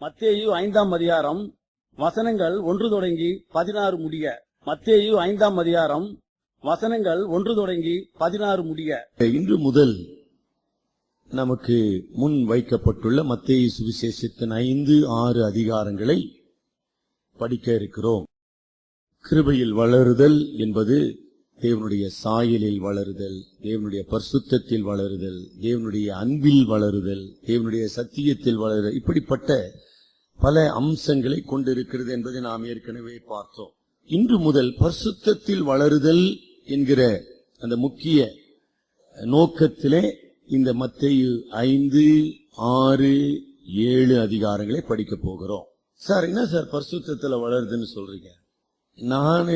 மத்தேயு 5ஆம் அதிகாரம் வசனங்கள் 1 தொடங்கி 16 முடிய. மத்தேயு 5ஆம் அதிகாரம் வசனங்கள் 1 தொடங்கி 16 முடிய. இன்று முதல் நமக்கு முன் வைக்கப்பட்டுள்ள மத்தேயு சுவிசேஷத்தின் 5-6 அதிகாரங்களை படிக்க இருக்கிறோம். கிருபையில் வளருதல் என்பது தேவனுடைய சாயலில் வளருதல், தேவனுடைய பரிசுத்தத்தில் வளருதல், தேவனுடைய அன்பில் வளருதல், தேவனுடைய சத்தியத்தில் வளருதல், இப்படிப்பட்ட பல அம்சங்களை கொண்டிருக்கிறது என்பதை நாம் ஏற்கனவே பார்த்தோம். இன்று முதல் பரிசுத்தத்தில் வளருதல் என்கிற அந்த முக்கிய நோக்கத்திலே இந்த மத்தேயு 5, 6, 7 அதிகாரங்களை படிக்க போகிறோம். சார், என்ன சார் பரிசுத்தத்தில் வளருதுன்னு சொல்றீங்க? நான்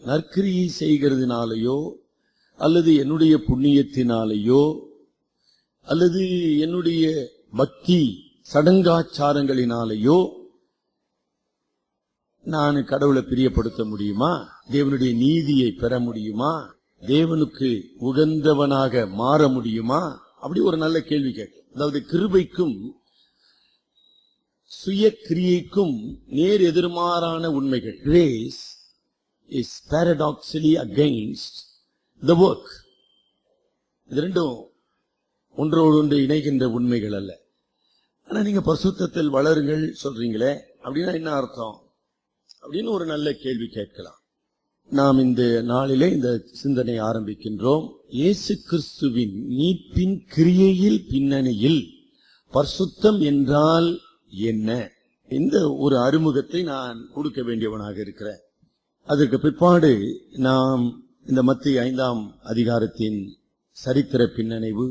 நற்கிரியை செய்கிறதுனாலேயோ அல்லது என்னுடைய புண்ணியத்தினாலேயோ அல்லது என்னுடைய பக்தி சடங்காச்சாரங்களினாலேயோ நான் கடவுளை பிரியப்படுத்த முடியுமா? தேவனுடைய நீதியை பெற முடியுமா? தேவனுக்கு உகந்தவனாக மாற முடியுமா? அப்படி ஒரு நல்ல கேள்வி கேட்க. அதாவது கிருபைக்கும் சுய கிரியைக்கும் நேர் எதிர்மாறான உண்மைகள். Grace is paradoxically against the work. இது ரெண்டும் ஒன்றோடு ஒன்று இணைகின்ற உண்மைகள் அல்ல. ஆனா நீங்க பரிசுத்தத்தில் வளருங்கள் சொல்றீங்களே, அப்படின்னா என்ன அர்த்தம் அப்படின்னு ஒரு நல்ல கேள்வி கேட்கலாம். நாம் இந்த நாளிலே இந்த சிந்தனை ஆரம்பிக்கின்றோம். இயேசு கிறிஸ்துவின் மீட்பின் கிரியையில் பின்னணியில் பரிசுத்தம் என்றால் என்ன? இந்த ஒரு அறிமுகத்தை நான் கொடுக்க வேண்டியவனாக இருக்கிறேன். அதற்கு பிற்பாடு நாம் இந்த மத்தேயு 5ஆம் அதிகாரத்தின் சரித்திர பின்னணிவு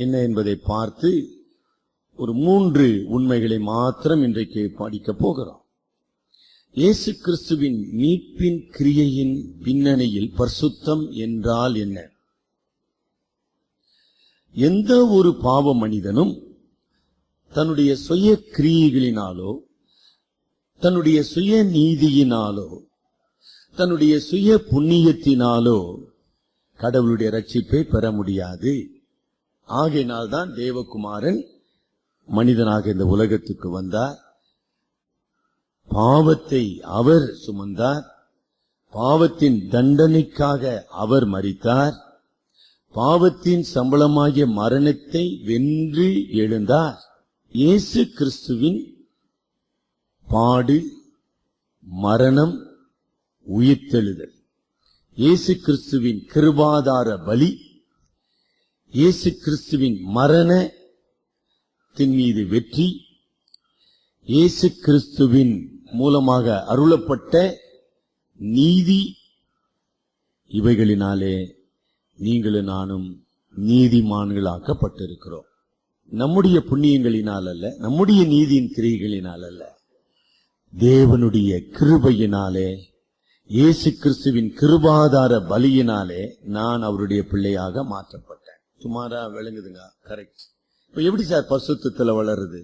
என்ன என்பதை பார்த்து ஒரு 3 உண்மைகளை மாத்திரம் இன்றைக்கு படிக்க போகிறோம். இயேசு கிறிஸ்துவின் மீட்பின் கிரியையின் பின்னணியில் பரிசுத்தம் என்றால் என்ன? எந்த ஒரு பாவ மனிதனும் தன்னுடைய சுய கிரியைகளினாலோ தன்னுடைய சுய நீதியினாலோ தன்னுடைய சுய புண்ணியத்தினாலோ கடவுளுடைய ரட்சிப்பை பெற முடியாது. ஆகையினால்தான் தேவகுமாரன் மனிதனாக இந்த உலகத்துக்கு வந்தார். பாவத்தை அவர் சுமந்தார், பாவத்தின் தண்டனைக்காக அவர் மரித்தார், பாவத்தின் சம்பளமாகிய மரணத்தை வென்று எழுந்தார். இயேசு கிறிஸ்துவின் பாடு, மரணம், உயிர்த்தெழுதல், இயேசு கிறிஸ்துவின் கிருபாதார பலி, இயேசு கிறிஸ்துவின் மரணத்தின் மீது வெற்றி, இயேசு கிறிஸ்துவின் மூலமாக அருளப்பட்ட நீதி, இவைகளினாலே நீங்களும் நானும் நீதிமான்களாக்கப்பட்டிருக்கிறோம். நம்முடைய புண்ணியங்களினால் அல்ல, நம்முடைய நீதியின் கிரியைகளினால் அல்ல, தேவனுடைய கிருபையினாலே, இயேசு கிறிஸ்துவின் கிருபாதார பலியினாலே நான் அவருடைய பிள்ளையாக மாற்றப்பட்டேன். சுமாரா விளங்குதுங்க? கரெக்ட். இப்ப எப்படி சார் பரிசுத்தத்துல வளருது?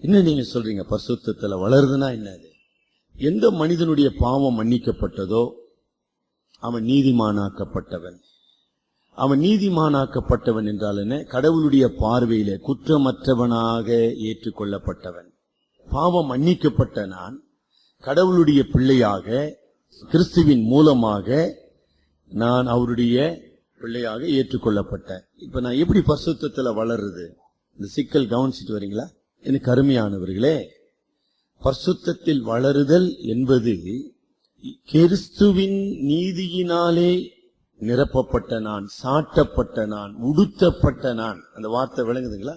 என்ன நீங்க சொல்றீங்க பரிசுத்தத்துல வளருதுன்னா என்னது? எந்த மனிதனுடைய பாவம் மன்னிக்கப்பட்டதோ அவன் நீதிமானாக்கப்பட்டவன். அவன் நீதிமானாக்கப்பட்டவன் என்றால் என்ன? கடவுளுடைய பார்வையிலே குற்றமற்றவனாக ஏற்றுக்கொள்ளப்பட்டவன். பாவம் மன்னிக்கப்பட்ட நான் கடவுளுடைய பிள்ளையாக, கிறிஸ்துவின் மூலமாக நான் அவருடைய பிள்ளையாக ஏற்றுக்கொள்ளப்பட்டேன். இப்ப நான் எப்படி பரிசுத்தத்துல வளருது? இந்த சிக்கல் கவனிச்சுட்டு வரீங்களா? எனக்கு அருமையானவர்களே, பரிசுத்தத்தில் வளருதல் என்பது கிறிஸ்துவின் நீதியினாலே நிரப்பப்பட்ட நான், சாட்டப்பட்ட நான், உடுத்தப்பட்ட நான். அந்த வார்த்தை விளங்குதுங்களா?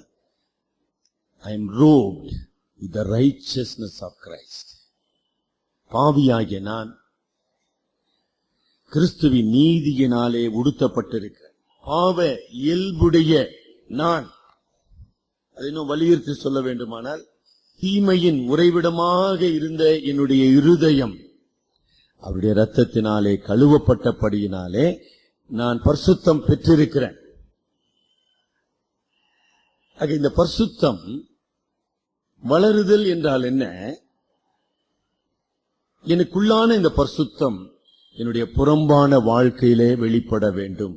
I am robed with the righteousness of Christ. பாவியாகிய நான் கிறிஸ்துவின் நீதியினாலே உடுத்தப்பட்டிருக்கிறேன். பாவ இயல்புடைய நான், அதை இன்னும் வலியுறுத்தி சொல்ல வேண்டுமானால், தீமையின் உறைவிடமாக இருந்த என்னுடைய இருதயம் அவருடைய இரத்தத்தினாலே கழுவப்பட்டபடியினாலே நான் பரிசுத்தம் பெற்றிருக்கிறேன். இந்த பரிசுத்தம் வளருதல் என்றால் என்ன? எனக்குள்ளான இந்த பரிசுத்தம் என்னுடைய புறம்பான வாழ்க்கையிலே வெளிப்பட வேண்டும்.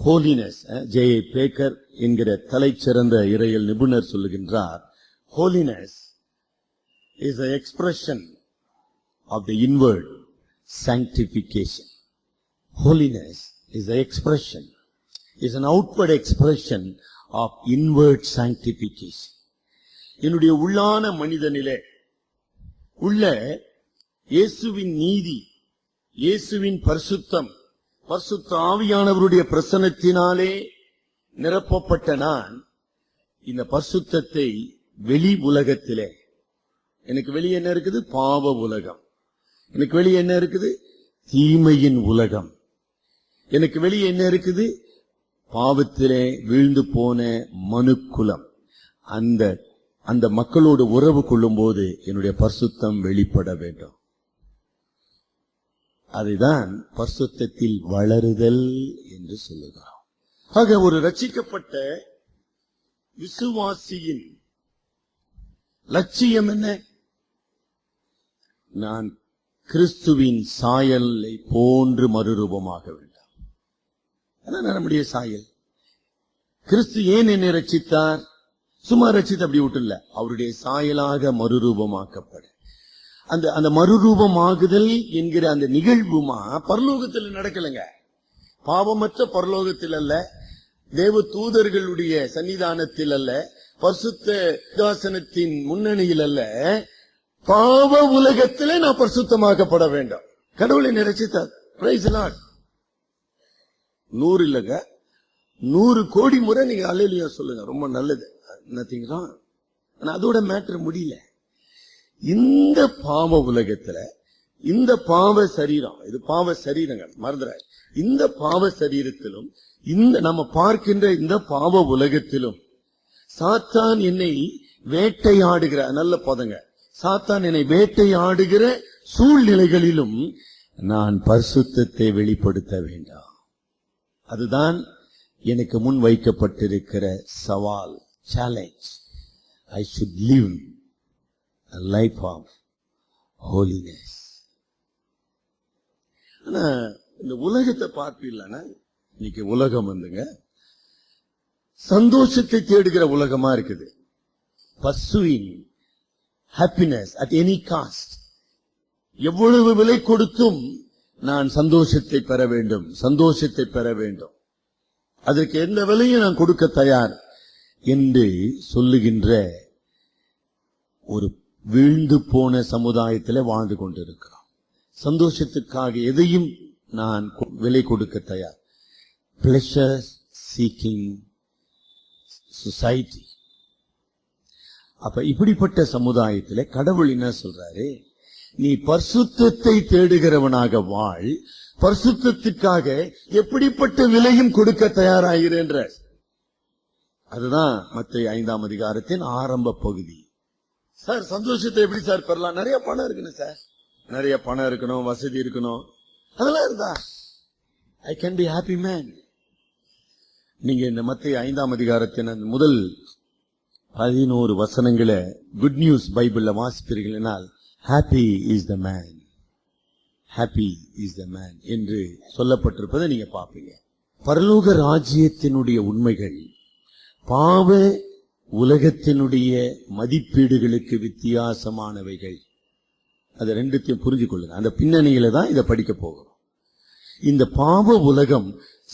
ஹோலினஸ், ஜே.ஏ. பேக்கர் என்கிற தலைச்சிறந்த இறையியல் நிபுணர் சொல்லுகின்றார், holiness is the expression of the inward sanctification. Holiness is the expression, is an outward expression of inward sanctification. என்னுடைய உள்ளான மனிதனிலே உள்ள இயேசுவின் நீதி, இயேசுவின் பரிசுத்தம், பரிசுத்த ஆவியானவருடைய பிரசன்னத்தினாலே நிரப்பப்பட்ட நான் இந்த பரிசுத்தத்தை வெளி உலகத்திலே, எனக்கு வெளியே என்ன இருக்குது? பாவ உலகம். எனக்கு வெளியே என்ன இருக்குது? தீமையின் உலகம். எனக்கு வெளியே என்ன இருக்குது? பாவத்திலே வீழ்ந்து போன மனுக்குலம். அந்த மக்களோடு உறவு கொள்ளும் போது என்னுடைய பரிசுத்தம் வெளிப்பட வேண்டும். அதுதான் பரிசுத்தத்தில் வளருதல் என்று சொல்லுகிறோம். ஆக ஒரு ரட்சிக்கப்பட்ட விசுவாசியின் லட்சியம் என்ன? நான் கிறிஸ்துவின் சாயலை போன்று மறுரூபமாக வேண்டும். அதான் நம்முடைய சாயல். கிறிஸ்து ஏன் என்னை ரட்சித்தார்? சும்மா ரட்சித்து அப்படி விட்டுல, அவருடைய சாயலாக மறுரூபமாக்கப்பட. அந்த மறுரூபமாகுதல் என்கிற அந்த நிகழ்வுமா பரலோகத்தில் நடக்கலங்க. பாவமற்ற பரலோகத்தில் அல்ல, தேவ தூதர்களுடைய சன்னிதானத்தில் அல்ல, பரிசுத்த சிங்காசனத்தின் முன்னணியில் அல்ல, பாவ உலகத்திலே நான் பரிசுத்தமாக்கப்பட வேண்டும். கடவுளை ரட்சித்தார். Praise the Lord. 100 இல்லங்க, 100 கோடி முறை நீங்க அல்லேலூயா சொல்லுங்க, ரொம்ப நல்லது. Nothing wrong. ஆனா அதோட மேட்டர் முடியல. இந்த பாவ உலகத்துல, இந்த பாவ சரீரம், இது பாவ சரீரங்கள் மறந்துறாய், இந்த பாவ சரீரத்திலும் இந்த நம்ம பார்க்கின்ற இந்த பாவ உலகத்திலும் சாத்தான் என்னை வேட்டையாடுகிற, நல்ல பதங்க, சாத்தான் என்னை வேட்டையாடுகிற சூழ்நிலைகளிலும் நான் பரிசுத்தத்தை வெளிப்படுத்த வேண்டாம். அதுதான் எனக்கு முன் வைக்கப்பட்டிருக்கிற சவால், challenge. I should live a life of holiness. ஆனா இந்த உலகத்தை பார்ப்பீங்களா, இன்னைக்கு உலகம் வந்துங்க சந்தோஷத்தை தேடுகிற உலகமா இருக்குது. pursuing happiness at any cost. எவ்வளவு விலை கொடுத்தும் நான் சந்தோஷத்தை பெற வேண்டும், சந்தோஷத்தை பெற வேண்டும், அதற்கு எந்த விலையும் நான் கொடுக்க தயார் என்று சொல்லுகின்ற ஒரு வீழ்ந்து போன சமுதாயத்தில் வாழ்ந்து கொண்டிருக்கிறோம். சந்தோஷத்துக்காக எதையும் நான் விலை கொடுக்க தயார். pleasure seeking society. அப்ப இப்படிப்பட்ட சமுதாயத்தில் கடவுள் என்ன சொல்றாரு? நீ பரிசுத்தத்தை தேடுகிறவனாக வாழ், பரிசுத்தத்துக்காக எப்படிப்பட்ட விலையும் கொடுக்க தயாராகிறேன்ற. அதுதான் மத்தேயு 5ஆம் அதிகாரத்தின் ஆரம்ப பகுதி. சார் சந்தோஷத்தை எப்படி சார் பெறலாம்? நிறைய பணம் இருக்கணும் சார், நிறைய பணம் இருக்கணும், வசதி இருக்கணும், அதெல்லாம் இருந்தா I can be happy man. நீங்க இந்த மத்தேயு 5ஆம் அதிகாரத்தின் முதல் 11 வசனங்களை குட் நியூஸ் பைபிள்ல வாசிப்பீர்களால், happy is the man, happy is the man என்று சொல்லப்பட்டிருப்பதை நீங்க பாப்பீங்க. பரலோக ராஜ்யத்தினுடைய உண்மைகள் பாவ உலகத்தினுடைய மதிப்பீடுகளுக்கு வித்தியாசமானவைகள். அதை ரெண்டுத்தையும் புரிஞ்சு கொள்ளுங்க. அந்த பின்னணியில தான் இதை படிக்க போகிறோம். இந்த பாவ உலகம்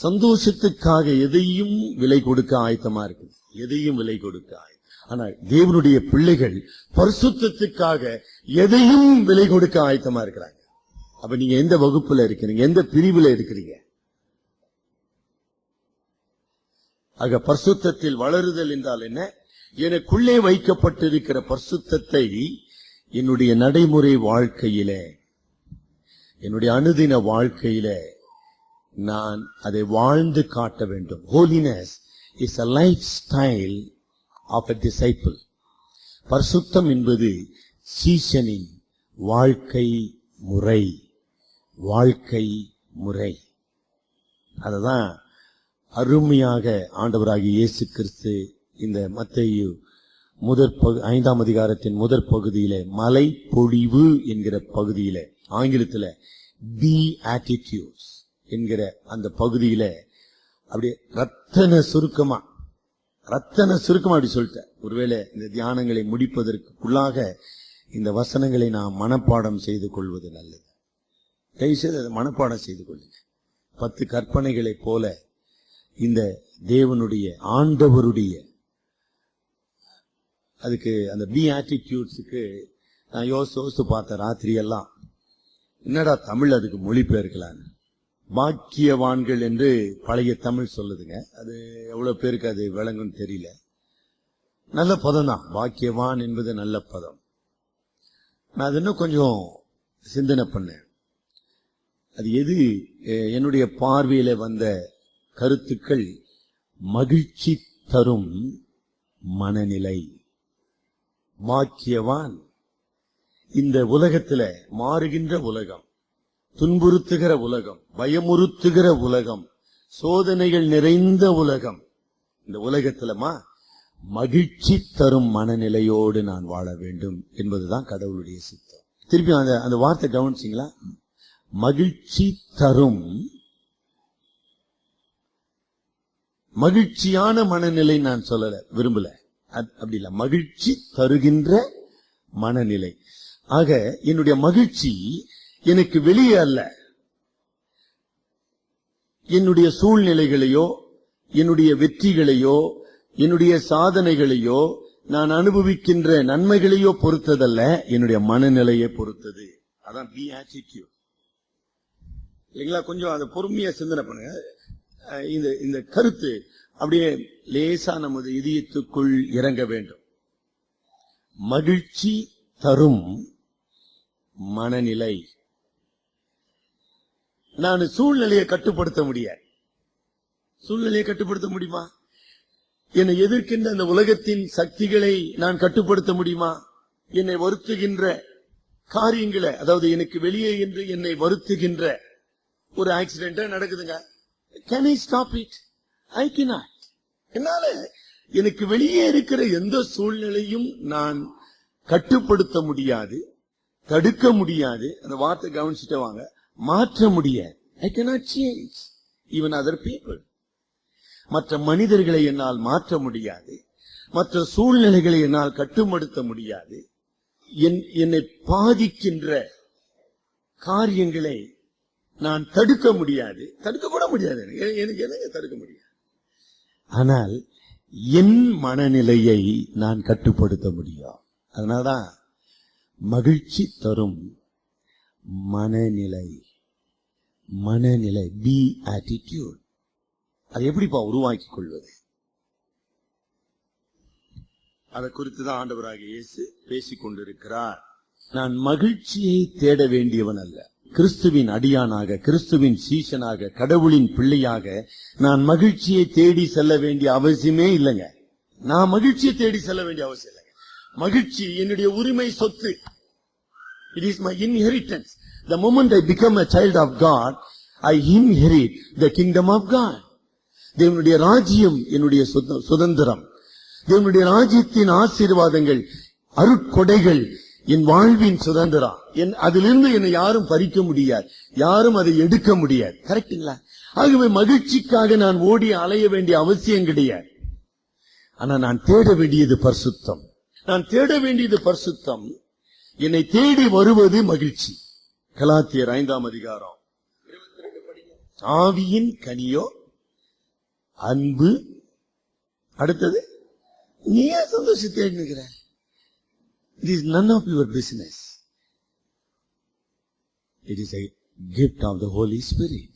சந்தோஷத்துக்காக எதையும் விலை கொடுக்க ஆயத்தமா இருக்கு, எதையும் விலை கொடுக்க ஆயத்தம். ஆனால் தேவனுடைய பிள்ளைகள் பரிசுத்தத்துக்காக எதையும் விலை கொடுக்க ஆயத்தமா இருக்கிறாங்க. அப்ப நீங்க எந்த வகுப்புல இருக்கிறீங்க, எந்த பிரிவுல இருக்கிறீங்க? ஆக பரிசுத்தத்தில் வளருதல் என்றால் என்ன? எனக்குள்ளே வைக்கப்பட்டிருக்கிற பரிசுத்தத்தை என்னுடைய நடைமுறை வாழ்க்கையிலே, என்னுடைய அனுதின வாழ்க்கையிலே நான் அதை வாழ்ந்து காட்ட வேண்டும். Holiness is a lifestyle of a disciple. பரிசுத்தம் என்பது சீஷனின் வாழ்க்கை முறை, வாழ்க்கை முறை. அததான் அருமையாக ஆண்டவராகிய இயேசு கிறிஸ்து இந்த மத்தேயு 5ஆம் அதிகாரத்தின் முதற் பகுதியிலே, மலை பொழிவு என்கிற பகுதியிலே, ஆங்கிலத்தில் பி ஆட்டிடியூட்ஸ் என்கிற அந்த பகுதியில அப்படியே ரத்தன சுருக்கமா அப்படி சொல்லிட்டேன். ஒருவேளை இந்த தியானங்களை முடிப்பதற்குள்ளாக இந்த வசனங்களை நாம் மனப்பாடம் செய்து கொள்வது நல்லது. தயவுசெய்து அதை மனப்பாடம் செய்து கொள்ளுங்க. 10 கற்பனைகளைப் போல இந்த தேவனுடைய ஆண்டவருடைய அதுக்கு அந்த பீஆட்டிட்யூட்ஸுக்கு நான் யோசித்து பார்த்தேன் ராத்திரி எல்லாம். என்னடா தமிழ் அதுக்கு மொழிபெயர்க்கலாம். பாக்கியவான்கள் என்று பழைய தமிழ் சொல்லுதுங்க. அது எவ்வளவு பேருக்கு அது விளங்குன்னு தெரியல. நல்ல பதம் தான், பாக்கியவான் என்பது நல்ல பதம். நான் அது இன்னும் கொஞ்சம் சிந்தனை பண்ணேன். அது எது என்னுடைய பார்வையில வந்த கருத்துக்கள், மகிழ்ச்சி தரும் மனநிலை. பாக்கியவான் இந்த உலகத்துல மாறுகின்ற உலகம், துன்புறுத்துகிற உலகம், பயமுறுத்துகிற உலகம், சோதனைகள் நிறைந்த உலகம். இந்த உலகத்துலமா மகிழ்ச்சி தரும் மனநிலையோடு நான் வாழ வேண்டும் என்பதுதான் கடவுளுடைய சித்தம். திருப்பி அந்த வார்த்தை கவனிச்சிங்களா? மகிழ்ச்சி தரும், மகிழ்ச்சியான மனநிலை நான் சொல்லல, விரும்பல, அப்படி இல்ல, மகிழ்ச்சி தருகின்ற மனநிலை. ஆக என்னுடைய மகிழ்ச்சி எனக்கு வெளியே அல்ல, என்னுடைய சூழ்நிலைகளையோ என்னுடைய வெற்றிகளையோ என்னுடைய சாதனைகளையோ நான் அனுபவிக்கின்ற நன்மைகளையோ பொறுத்ததல்ல, என்னுடைய மனநிலையை பொறுத்தது. அதான் பி ஆட்டிட்யூட் இல்லைங்களா? கொஞ்சம் அதை பொறுமையா சிந்தனை பண்ணுங்க. இந்த கருத்து அப்படியே லேசா நமது இதயத்துக்குள் இறங்க வேண்டும். மகிழ்ச்சி தரும் மனநிலை. நான் சூழ்நிலையை கட்டுப்படுத்த முடியாது. சூழ்நிலையை கட்டுப்படுத்த முடியுமா? என்னை எதிர்க்கின்ற அந்த உலகத்தின் சக்திகளை நான் கட்டுப்படுத்த முடியுமா? என்னை வருத்துகின்ற காரியங்களை, அதாவது எனக்கு வெளியே என்று என்னை வருத்துகின்ற ஒரு ஆக்சிடென்ட் நடக்குதுங்க. Can I stop it? I cannot. என்னால எனக்கு வெளியே இருக்கிற எந்த சூழ்நிலையும் நான் கட்டுப்படுத்த முடியாது, தடுக்க முடியாது. அந்த வார்த்தை கவனிச்சுட்டு வாங்க. மாற்ற முடியாது. I cannot change even other people. மற்ற மனிதர்களை என்னால் மாற்ற முடியாது, மற்ற சூழ்நிலைகளை என்னால் கட்டுப்படுத்த முடியாது. என்னை பாதிக்கின்ற காரியங்களை நான் தடுக்க முடியாது, தடுக்க கூட முடியாது. எனக்கு என்ன தடுக்க முடியாது. ஆனால் என் மனநிலையை நான் கட்டுப்படுத்த முடியும். அதனால்தான் மகிழ்ச்சி தரும் மனநிலை. மனநிலை, பி ஆட்டிட்யூட். அதை எப்படிப்பா உருவாக்கி கொள்வது? அதை குறித்துதான் ஆண்டவராகிய இயேசு பேசிக் கொண்டிருக்கிறார். நான் மகிழ்ச்சியை தேட வேண்டியவன் அல்ல. கிறிஸ்துவின் அடியானாக, கிறிஸ்துவின் சீஷனாக, கடவுளின் பிள்ளையாக நான் மகிழ்ச்சியை தேடி செல்ல வேண்டிய அவசியமே இல்லைங்க. நான் மகிழ்ச்சியை தேடி செல்ல வேண்டிய அவசியம் இல்லைங்க. மகிழ்ச்சி என்னுடைய உரிமை சொத்து. It is my inheritance. The moment I become a child of God, I inherit the kingdom of God. தேவனுடைய ராஜ்யம் என்னுடைய சுதந்திரம். தேவனுடைய ராஜ்யத்தின் ஆசீர்வாதங்கள், அருட்கொடைகள் என் வாழ்வின் சுதந்திரம். அதிலிருந்து என்னை யாரும் பறிக்க முடியாது, யாரும் அதை எடுக்க முடியாது. கரெக்டுங்களா? ஆகவே மகிழ்ச்சிக்காக நான் ஓடி அலைய வேண்டிய அவசியம் கிடையாது. ஆனா நான் தேட வேண்டியது பரிசுத்தம். நான் தேட வேண்டியது பரிசுத்தம். என்னை தேடி வருவது மகிழ்ச்சி. கலாத்தியர் 5ஆம் அதிகாரம் 22 படிங்க. ஆவியின் கனியோ அன்பு. அடுத்தது, நீ ஏன் சந்தோஷத்தை தேடினுக்கிற? It is none of your business. It is a gift of the Holy Spirit.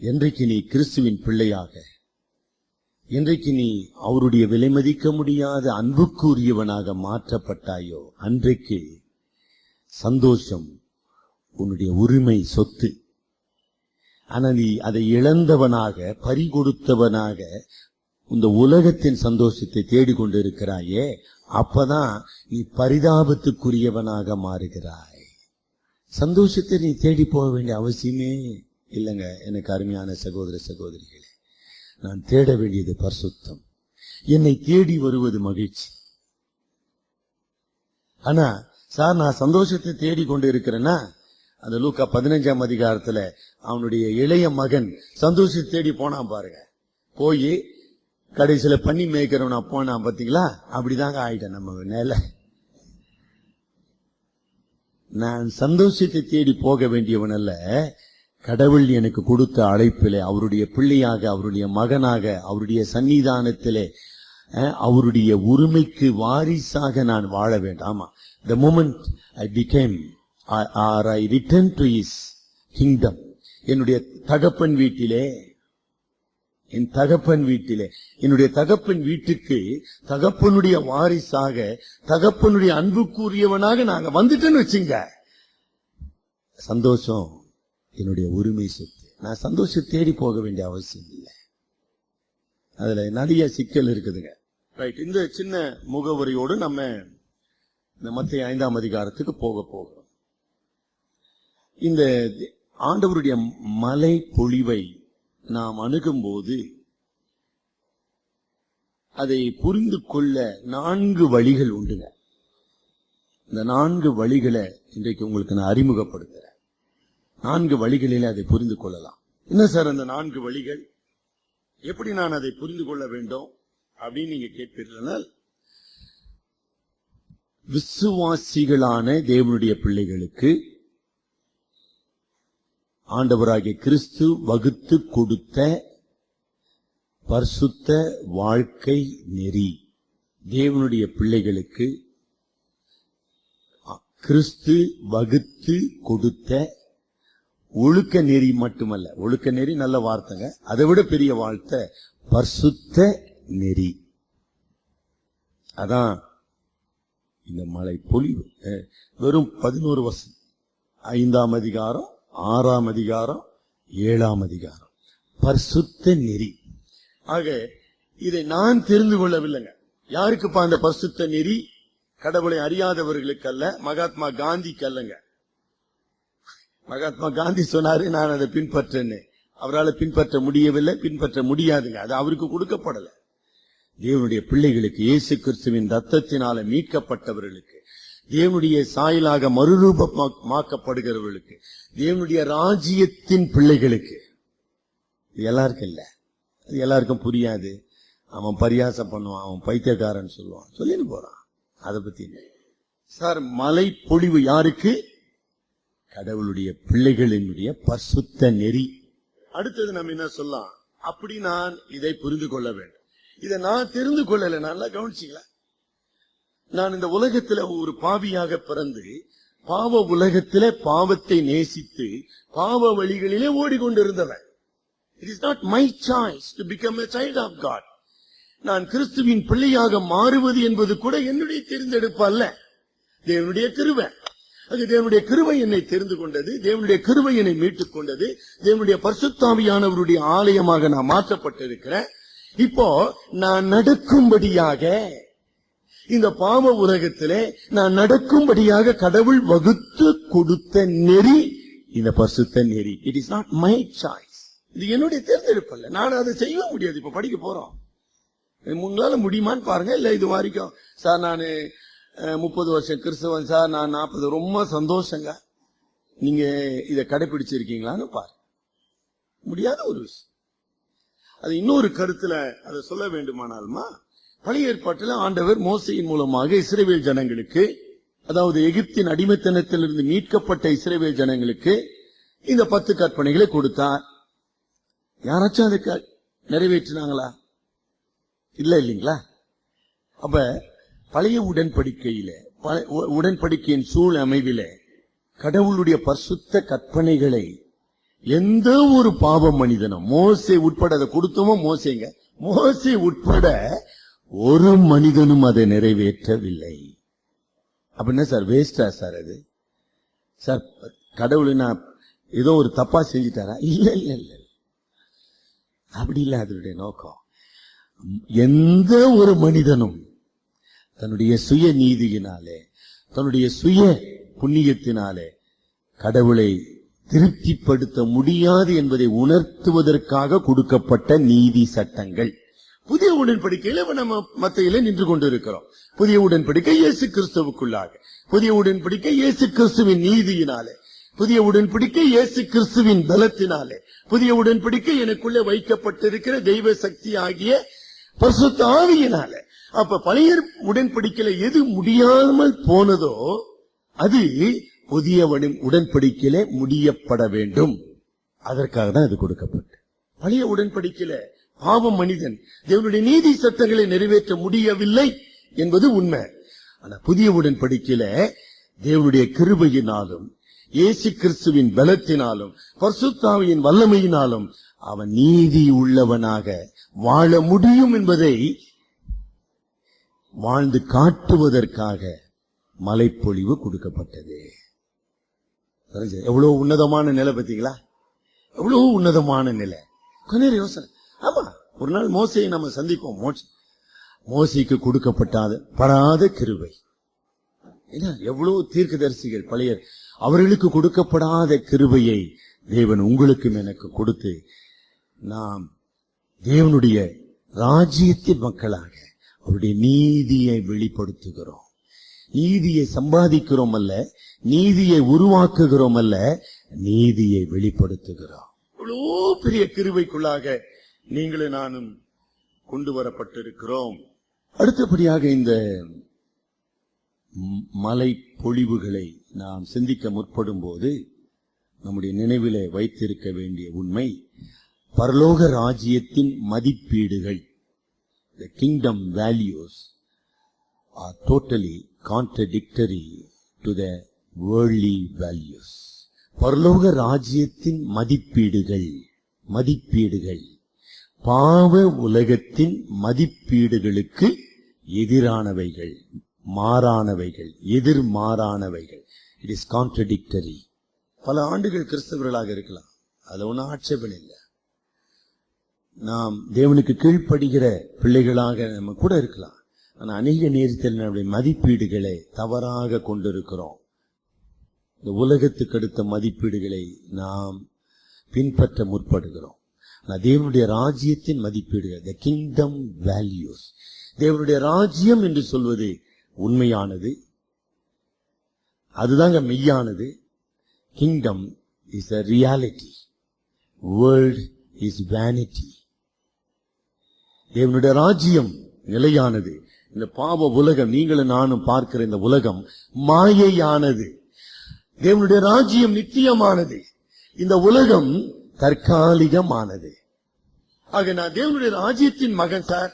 என்றைக்கு நீ கிறிஸ்துவின் பிள்ளையாக, என்றைக்கு நீ அவருடைய விலைமதிக்க முடியாத அன்புக்குரியவனாக மாற்றப்பட்டாயோ, அன்றைக்கு சந்தோஷம் உன்னுடைய உரிமை சொத்து. ஆனா நீ அதை இழந்தவனாக, பறிகொடுத்தவனாக இந்த உலகத்தின் சந்தோஷத்தை தேடிக்கொண்டிருக்கிறாயே, அப்பதான் நீ பரிதாபத்துக்குரியவனாக மாறுகிறாய். சந்தோஷத்தை நீ தேடி போக வேண்டிய அவசியமே இல்லைங்க. எனக்கு அருமையான சகோதர சகோதரிகளே, நான் தேட வேண்டியது பரிசுத்தம். என்னை தேடி வருவது மகிழ்ச்சி. ஆனா சார், நான் சந்தோஷத்தை தேடி கொண்டு இருக்கிறேன்னா அந்த லூக்கா 15ஆம் அதிகாரத்துல அவனுடைய இளைய மகன் சந்தோஷத்தை தேடி போனான் பாருங்க. போய் கடைசியில பண்ணி மேய்க்கிறவனா போனான் பாத்தீங்களா? அப்படிதாங்க ஆயிட்டேன் நம்ம நிலை. நான் சந்தோஷத்தை தேடி போக வேண்டியவன் அல்ல. கடவுள் எனக்கு கொடுத்த அழைப்பிலே அவருடைய பிள்ளையாக, அவருடைய மகனாக, அவருடைய சன்னிதானத்திலே அவருடைய உரிமைக்கு வாரிசாக நான் வாழ வேண்டாமா? The moment I became or I returned to his kingdom, என்னுடைய தகப்பன் வீட்டிலே, என்னுடைய தகப்பன் வீட்டுக்கு தகப்பனுடைய வாரிசாக, தகப்பனுடைய அன்புக்குரியவனாக நாங்க வந்துட்டேன்னு வச்சுங்க, சந்தோஷம் என்னுடைய உரிமை சொத்து. நான் சந்தோஷம் தேடி போக வேண்டிய அவசியம் இல்லை. அதுல நிறைய சிக்கல் இருக்குதுங்க. ரைட். இந்த சின்ன முகவரியோடு நம்ம இந்த மத்தேயு 5ஆம் அதிகாரத்துக்கு போகிறோம். இந்த ஆண்டவருடைய மலை பொழிவை நாம் அணுகும்போது அதை புரிந்து கொள்ள 4 வழிகள் உண்டுங்க. இந்த 4 வழிகளை இன்றைக்கு உங்களுக்கு நான் அறிமுகப்படுத்துறேன். 4 வழிகளில் அதை புரிந்து கொள்ளலாம். என்ன சார் அந்த 4 வழிகள்? எப்படி நான் அதை புரிந்து கொள்ள வேண்டும் அப்படின்னு நீங்க கேட்பீர்கள். விசுவாசிகளான தேவனுடைய பிள்ளைகளுக்கு ஆண்டவராகிய கிறிஸ்து வகுத்து கொடுத்த பரிசுத்த வாழ்க்கை நெறி, தேவனுடைய பிள்ளைகளுக்கு கிறிஸ்து வகுத்து கொடுத்த ஒழுக்க நெறி மட்டுமல்ல. ஒழுக்க நெறி நல்ல வார்த்தைங்க, அதை விட பெரிய வார்த்தை பரிசுத்த நெறி. அதான் இந்த மலை பொழிவு. வெறும் 11 வருஷம், 5ஆம் அதிகாரம், 6ஆம் அதிகாரம், 7ஆம் அதிகாரம், பரிசுத்த நெறி. ஆக இதை நான் தெரிந்து கொள்ளவில்லைங்க. யாருக்குப்பா அந்த பரிசுத்த நெறி? கடவுளை அறியாதவர்களுக்கு அல்ல, மகாத்மா காந்திக்கு அல்லங்க. மகாத்மா காந்தி சொன்னாரு நான் அதை பின்பற்றேன்னு. அவரால் பின்பற்ற முடியவில்லை, பின்பற்ற முடியாதுங்க. அது அவருக்கு கொடுக்கப்படல. தேவனுடைய பிள்ளைகளுக்கு, இயேசு கிறிஸ்துவின் ரத்தத்தினால மீட்கப்பட்டவர்களுக்கு, தேவனுடைய சாயலாக மறுரூபமாக்கப்படுகிறவர்களுக்கு, தேவனுடைய ராஜ்யத்தின் பிள்ளைகளுக்கு. இது எல்லாருக்கும் இல்ல, அது எல்லாருக்கும் புரியாது. அவன் பரியாசம் பண்ணுவான், அவன் பைத்தியக்காரன் சொல்லுவான், சொல்லிட்டு போறான். அதை பத்தி சார், மலை பொழிவு யாருக்கு? கடவுளுடைய பிள்ளைகளினுடைய பரிசுத்த நெறி. அடுத்தது நம்ம என்ன சொல்லலாம்? அப்படி நான் இதை புரிந்து கொள்ள வேண்டும். இதை நான் தெரிந்து கொள்ளல. நல்லா கவனிச்சீங்களா? நான் இந்த உலகத்துல ஒரு பாவியாக பிறந்து, பாவ உலகத்திலே பாவத்தை நேசித்து, பாவ வழிகளிலே ஓடிக்கொண்டிருந்தவன். It is not my choice to become a child of God. நான் கிறிஸ்துவின் பிள்ளையாக மாறுவது என்பது கூட என்னுடைய தேர்ந்தெடுப்பு அல்ல, தேவனுடைய கிருபை. அது தேவனுடைய கிருபை என்னை தெரிந்து கொண்டது, தேவனுடைய கிருபை என்னை மீட்டுக் கொண்டது, தேவனுடைய பரிசுத்தாவியானவருடைய ஆலயமாக நான் மாற்றப்பட்டிருக்கிறேன். இப்போ நான் நடக்கும்படியாக, இந்த பாவ உலகத்திலே நான் நடக்கும்படியாக கடவுள் வகுத்து கொடுத்த நெறி இந்த பரிசுத்த நெறி. It is not my choice. இது என்னுடைய தேர்ந்தெடுப்பு அல்ல. நான் அதை செய்ய முடியாது. இப்ப படிக்க போறோம். உங்களால முடியுமான்னு பாருங்க. இல்ல இது வரைக்கும் சார் நான் 30 வருஷம் கிறிஸ்தவன் சார், நான் 40. ரொம்ப சந்தோஷங்க. நீங்க இதை கடைபிடிச்சிருக்கீங்களான்னு பாரு. முடியாத ஒரு விஷயம். அது இன்னொரு கருத்துல அதை சொல்ல வேண்டுமானாலுமா, பழைய ஏற்பாட்டில் ஆண்டவர் மோசையின் மூலமாக இஸ்ரவேல் ஜனங்களுக்கு, அதாவது எகிப்தின் அடிமைத்தனத்திலிருந்து மீட்கப்பட்ட இஸ்ரவேல் ஜனங்களுக்கு இந்த 10 கற்பனைகளை கொடுத்தார். யாராச்சும் அதை நிறைவேற்றினாங்களா? இல்ல, இல்லைங்களா? அப்ப பழைய உடன்படிக்கையில, உடன்படிக்கையின் சூழ் அமைவில கடவுளுடைய பரிசுத்த கற்பனைகளை எந்த ஒரு பாவ மனிதனும், மோசே உட்பட, அதை கொடுத்தோமோ மோசேங்க, மோசே உட்பட ஒரு மனிதனும் அதை நிறைவேற்றவில்லை. அப்படின்னா சார் வேஸ்டா சார்? அது சார் கடவுள் நான் ஏதோ ஒரு தப்பா செஞ்சிட்டாரா? இல்ல இல்ல இல்ல, அப்படி இல்ல. அதனுடைய நோக்கம், எந்த ஒரு மனிதனும் தன்னுடைய சுய நீதியினாலே, தன்னுடைய சுய புண்ணியத்தினாலே கடவுளை திருப்திப்படுத்த முடியாது என்பதை உணர்த்துவதற்காக கொடுக்கப்பட்ட நீதி சட்டங்கள். புதிய உடன்படிக்கையில நம்ம மத்தியில நின்று கொண்டிருக்கிறோம். புதிய உடன்படிக்கை இயேசு கிறிஸ்துவுக்குள்ளாக, புதிய உடன்படிக்கை இயேசு கிறிஸ்துவின் நீதியினாலே, புதிய உடன்படிக்கை இயேசு கிறிஸ்துவின் பலத்தினாலே, புதிய உடன்படிக்கை எனக்குள்ளே வைக்கப்பட்டிருக்கிற தெய்வ சக்தி ஆகிய பரிசுத்த ஆவியினாலே. அப்ப பழைய உடன்படிக்கையில எது முடியாமல் போனதோ அது புதிய உடன்படிக்கையிலே முடியப்பட வேண்டும். அதற்காக தான் அது கொடுக்கப்பட்டு. பழைய உடன்படிக்கையில பாவம் மனிதன் தேவனுடைய நீதி சட்டங்களை நிறைவேற்ற முடியவில்லை என்பது உண்மை. ஆனா புதிய உடன்படிக்கையில தேவனுடைய கிருபையினாலும் இயேசு கிறிஸ்துவின் பலத்தினாலும் பரிசுத்த ஆவியின் வல்லமையினாலும் அவன் நீதி உள்ளவனாக வாழ முடியும் என்பதை வாழ்ந்து காட்டுவதற்காக மலைப்பொழிவு கொடுக்கப்பட்டது. எவ்வளவு உன்னதமான நிலை பார்த்தீங்களா? எவ்வளவு உன்னதமான நிலை. கொஞ்ச நேரம் யோசனை. ஆமா, ஒரு நாள் மோசையை நம்ம சந்திப்போம். மோசைக்கு கொடுக்கப்படாத கிருபை. எவ்வளவு தீர்க்கதரிசிகள் பழைய அவர்களுக்கு கொடுக்கப்படாத கிருபையை தேவன் உங்களுக்கும் எனக்கு கொடுத்து நாம் தேவனுடைய ராஜ்யத்தின் மக்களாக அவருடைய நீதியை வெளிப்படுத்துகிறோம். நீதியை சம்பாதிக்கிறோம் அல்ல, நீதியை உருவாக்குகிறோம் அல்ல, நீதியை வெளிப்படுத்துகிறோம். இவ்வளோ பெரிய கிருபைக்குள்ளாக நீங்களும் நானும் கொண்டு வரப்பட்டிருக்கிறோம். அடுத்தபடியாக இந்த மலை பொழிவுகளை நாம் சிந்திக்க முற்படும் போது நம்முடைய நினைவிலே வைத்திருக்க வேண்டிய உண்மை, பரலோக ராஜ்யத்தின் மதிப்பீடுகள், the kingdom values are totally contradictory to the worldly values. பரலோக ராஜ்யத்தின் மதிப்பீடுகள் பாவ உலகத்தின் மதிப்பீடுகளுக்கு எதிரானவைகள், மாறானவைகள், எதிர்மாறானவைகள். It is contradictory. பல ஆண்டுகள் கிறிஸ்தவர்களாக இருக்கலாம், அதுல ஒன்னும் ஆட்சேபனை இல்லை. நாம் தேவனுக்கு கீழ்ப்படுகிற பிள்ளைகளாக நம்ம கூட இருக்கலாம். ஆனா அநேக நேரத்தில் நம்முடைய மதிப்பீடுகளை தவறாக கொண்டிருக்கிறோம். இந்த உலகத்துக்கு அடுத்த மதிப்பீடுகளை நாம் பின்பற்ற முற்படுகிறோம். தேவனுடைய ராஜ்யத்தின் மதிப்பீடுகள், the kingdom values, தேவனுடைய ராஜ்யம் என்று சொல்வது உண்மையானது, அதுதாங்க மெய்யானது. Kingdom is a reality, world is vanity. தேவனுடைய ராஜ்யம் நிலையானது. இந்த பாவ உலகம், நீங்களும் நானும் பார்க்கிற இந்த உலகம் மாயையானது. தேவனுடைய ராஜ்யம் நித்தியமானது, இந்த உலகம் தற்காலிகமானது. ஆக நான் தேவனுடைய ராஜ்யத்தின் மகன் சார்,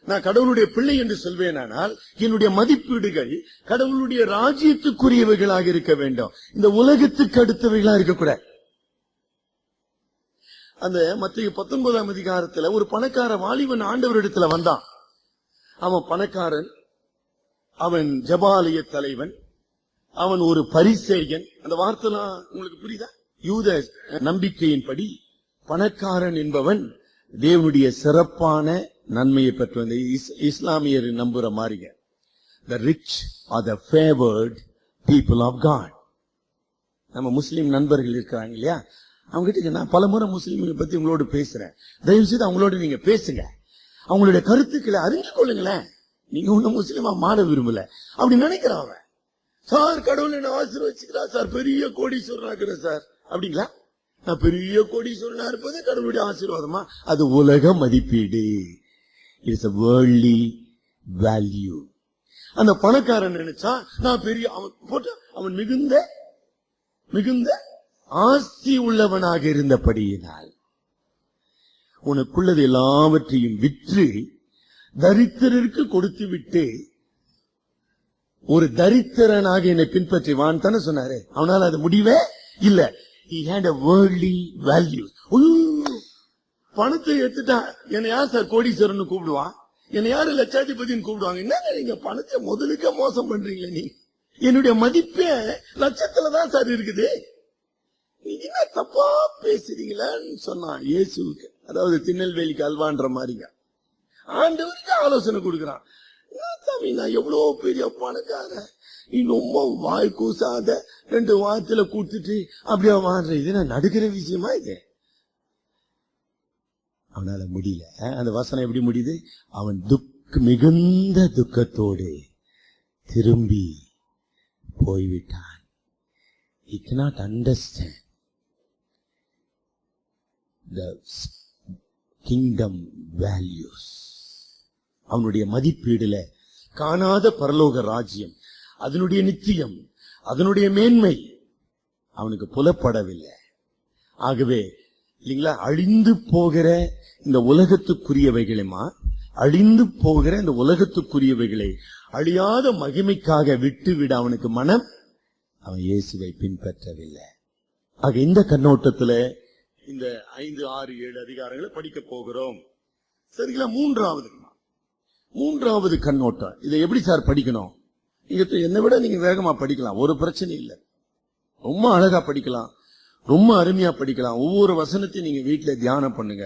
நான் கடவுளுடைய பிள்ளை என்று சொல்வேனானால் என்னுடைய மதிப்பீடுகள் கடவுளுடைய ராஜ்யத்துக்குரியவைகளாக இருக்க வேண்டும், இந்த உலகத்துக்கு அடுத்தவைகளாக இருக்கக்கூடாது. அந்த மத்திய 19ஆம் அதிகாரத்துல ஒரு பணக்கார வாலிபன் ஆண்டவரிடத்துல வந்தான். அவன் பணக்காரன், அவன் ஜபாலய தலைவன், அவன் ஒரு பரிசேயன். அந்த வார்த்தைலாம் உங்களுக்கு புரியுதா? யூத நம்பிக்கையின்படி பணக்காரன் என்பவன் தேவனுடைய சிறப்பான நன்மையை பெற்று வந்த இஸ்லாமியர் நம்புற மாதிரிங்க. The rich are the favored people of God. நம்ம முஸ்லிம் நண்பர்கள் இருக்கிறாங்க இல்லையா, அவங்க கிட்ட நான் பல முறை முஸ்லீம்களை பத்தி உங்களோடு பேசுறேன். தயவு செய்து அவங்களோட நீங்க பேசுங்க, அவங்களுடைய கருத்துக்களை அறிஞ்சு கொள்ளுங்களேன். நீங்க ஒன்னும் முஸ்லீமா மாற விரும்பல அப்படி நினைக்கிறான் அவன். சார் கடவுள் என்ன ஆசீர்வதிச்சுக்கிறா சார், பெரிய கோடீஸ்வரனாக்குறேன் சார் அப்படிங்களா? நான் பெரிய கோடீஸ்வரனா இருப்பது கடவுளுடைய ஆசீர்வாதமா? அது உலக மதிப்பீடு. It's a worldly value. அந்த பணக்காரன் நினைச்சா நான் பெரிய, அவன் மிகுந்த ஆஸ்தி உள்ளவனாக இருந்தபடியினால் உனக்குள்ளது எல்லாவற்றையும் விற்று தரித்திரருக்கு கொடுத்து விட்டு ஒரு தரித்திரனாக என்னை பின்பற்றி வான் தானே சொன்னாரு. அவனால் அது முடிவே இல்ல. He had a worldly value. பணத்தை எடுத்துட்டா என்னை யார் சார் கோடீஸ்வரன் கூப்பிடுவான், என்னை யாரு லட்சாதிபதினு கூப்பிடுவாங்க. என்ன நீங்க பணத்தை முதலுக்க மோசம் பண்றீங்களே, நீ என்னுடைய மதிப்பே லட்சத்துலதான் சார் இருக்குது, நீங்க என்ன தப்பா பேசுறீங்களான்னு சொன்னான் இயேசுக்கு. அதாவது திருநெல்வேலிக்கு அல்வான்ற மாதிரிங்க ஆண்டவருக்கு ஆலோசனை கொடுக்கிறான். சாமி நான் எவ்வளவு பெரிய பணக்காரன், நீ ரொம்ப வாய் கூசாத 2 வாரத்துல கூத்துட்டு அப்படியே வாழ்ற, இது நான் நடுக்கிற விஷயமா இது? அவனால முடியல. அந்த வசனம் எப்படி முடியுது? அவன் மிகுந்த துக்கத்தோடு திரும்பி போய்விட்டான். he cannot understand the kingdom values. அவனுடைய மதிப்பீடுல காணாத பரலோக ராஜ்யம், அதனுடைய நித்தியம், அதனுடைய மேன்மை அவனுக்கு புலப்படவில்லை. ஆகவே இல்லைங்களா, அழிந்து போகிற இந்த உலகத்துக்குரியவைகளுமா, அழிந்து போகிற இந்த உலகத்துக்குரியவைகளை அழியாத மகிமைக்காக விட்டுவிட அவனுக்கு மனம், அவன் இயேசுவை பின்பற்றவில்லை. ஆக இந்த கண்ணோட்டத்துல இந்த 5, 6, 7 அதிகாரங்களை படிக்க போகிறோம். சரிங்களா? மூன்றாவது கண்ணோட்டம். இதை எப்படி சார் படிக்கணும்? நீங்க என்னை விட நீங்க வேகமா படிக்கலாம், ஒரு பிரச்சனை இல்லை. ரொம்ப அழகா படிக்கலாம், ரொம்ப அருமையா படிக்கலாம். ஒவ்வொரு வசனத்தையும் நீங்க வீட்டுல தியானம் பண்ணுங்க.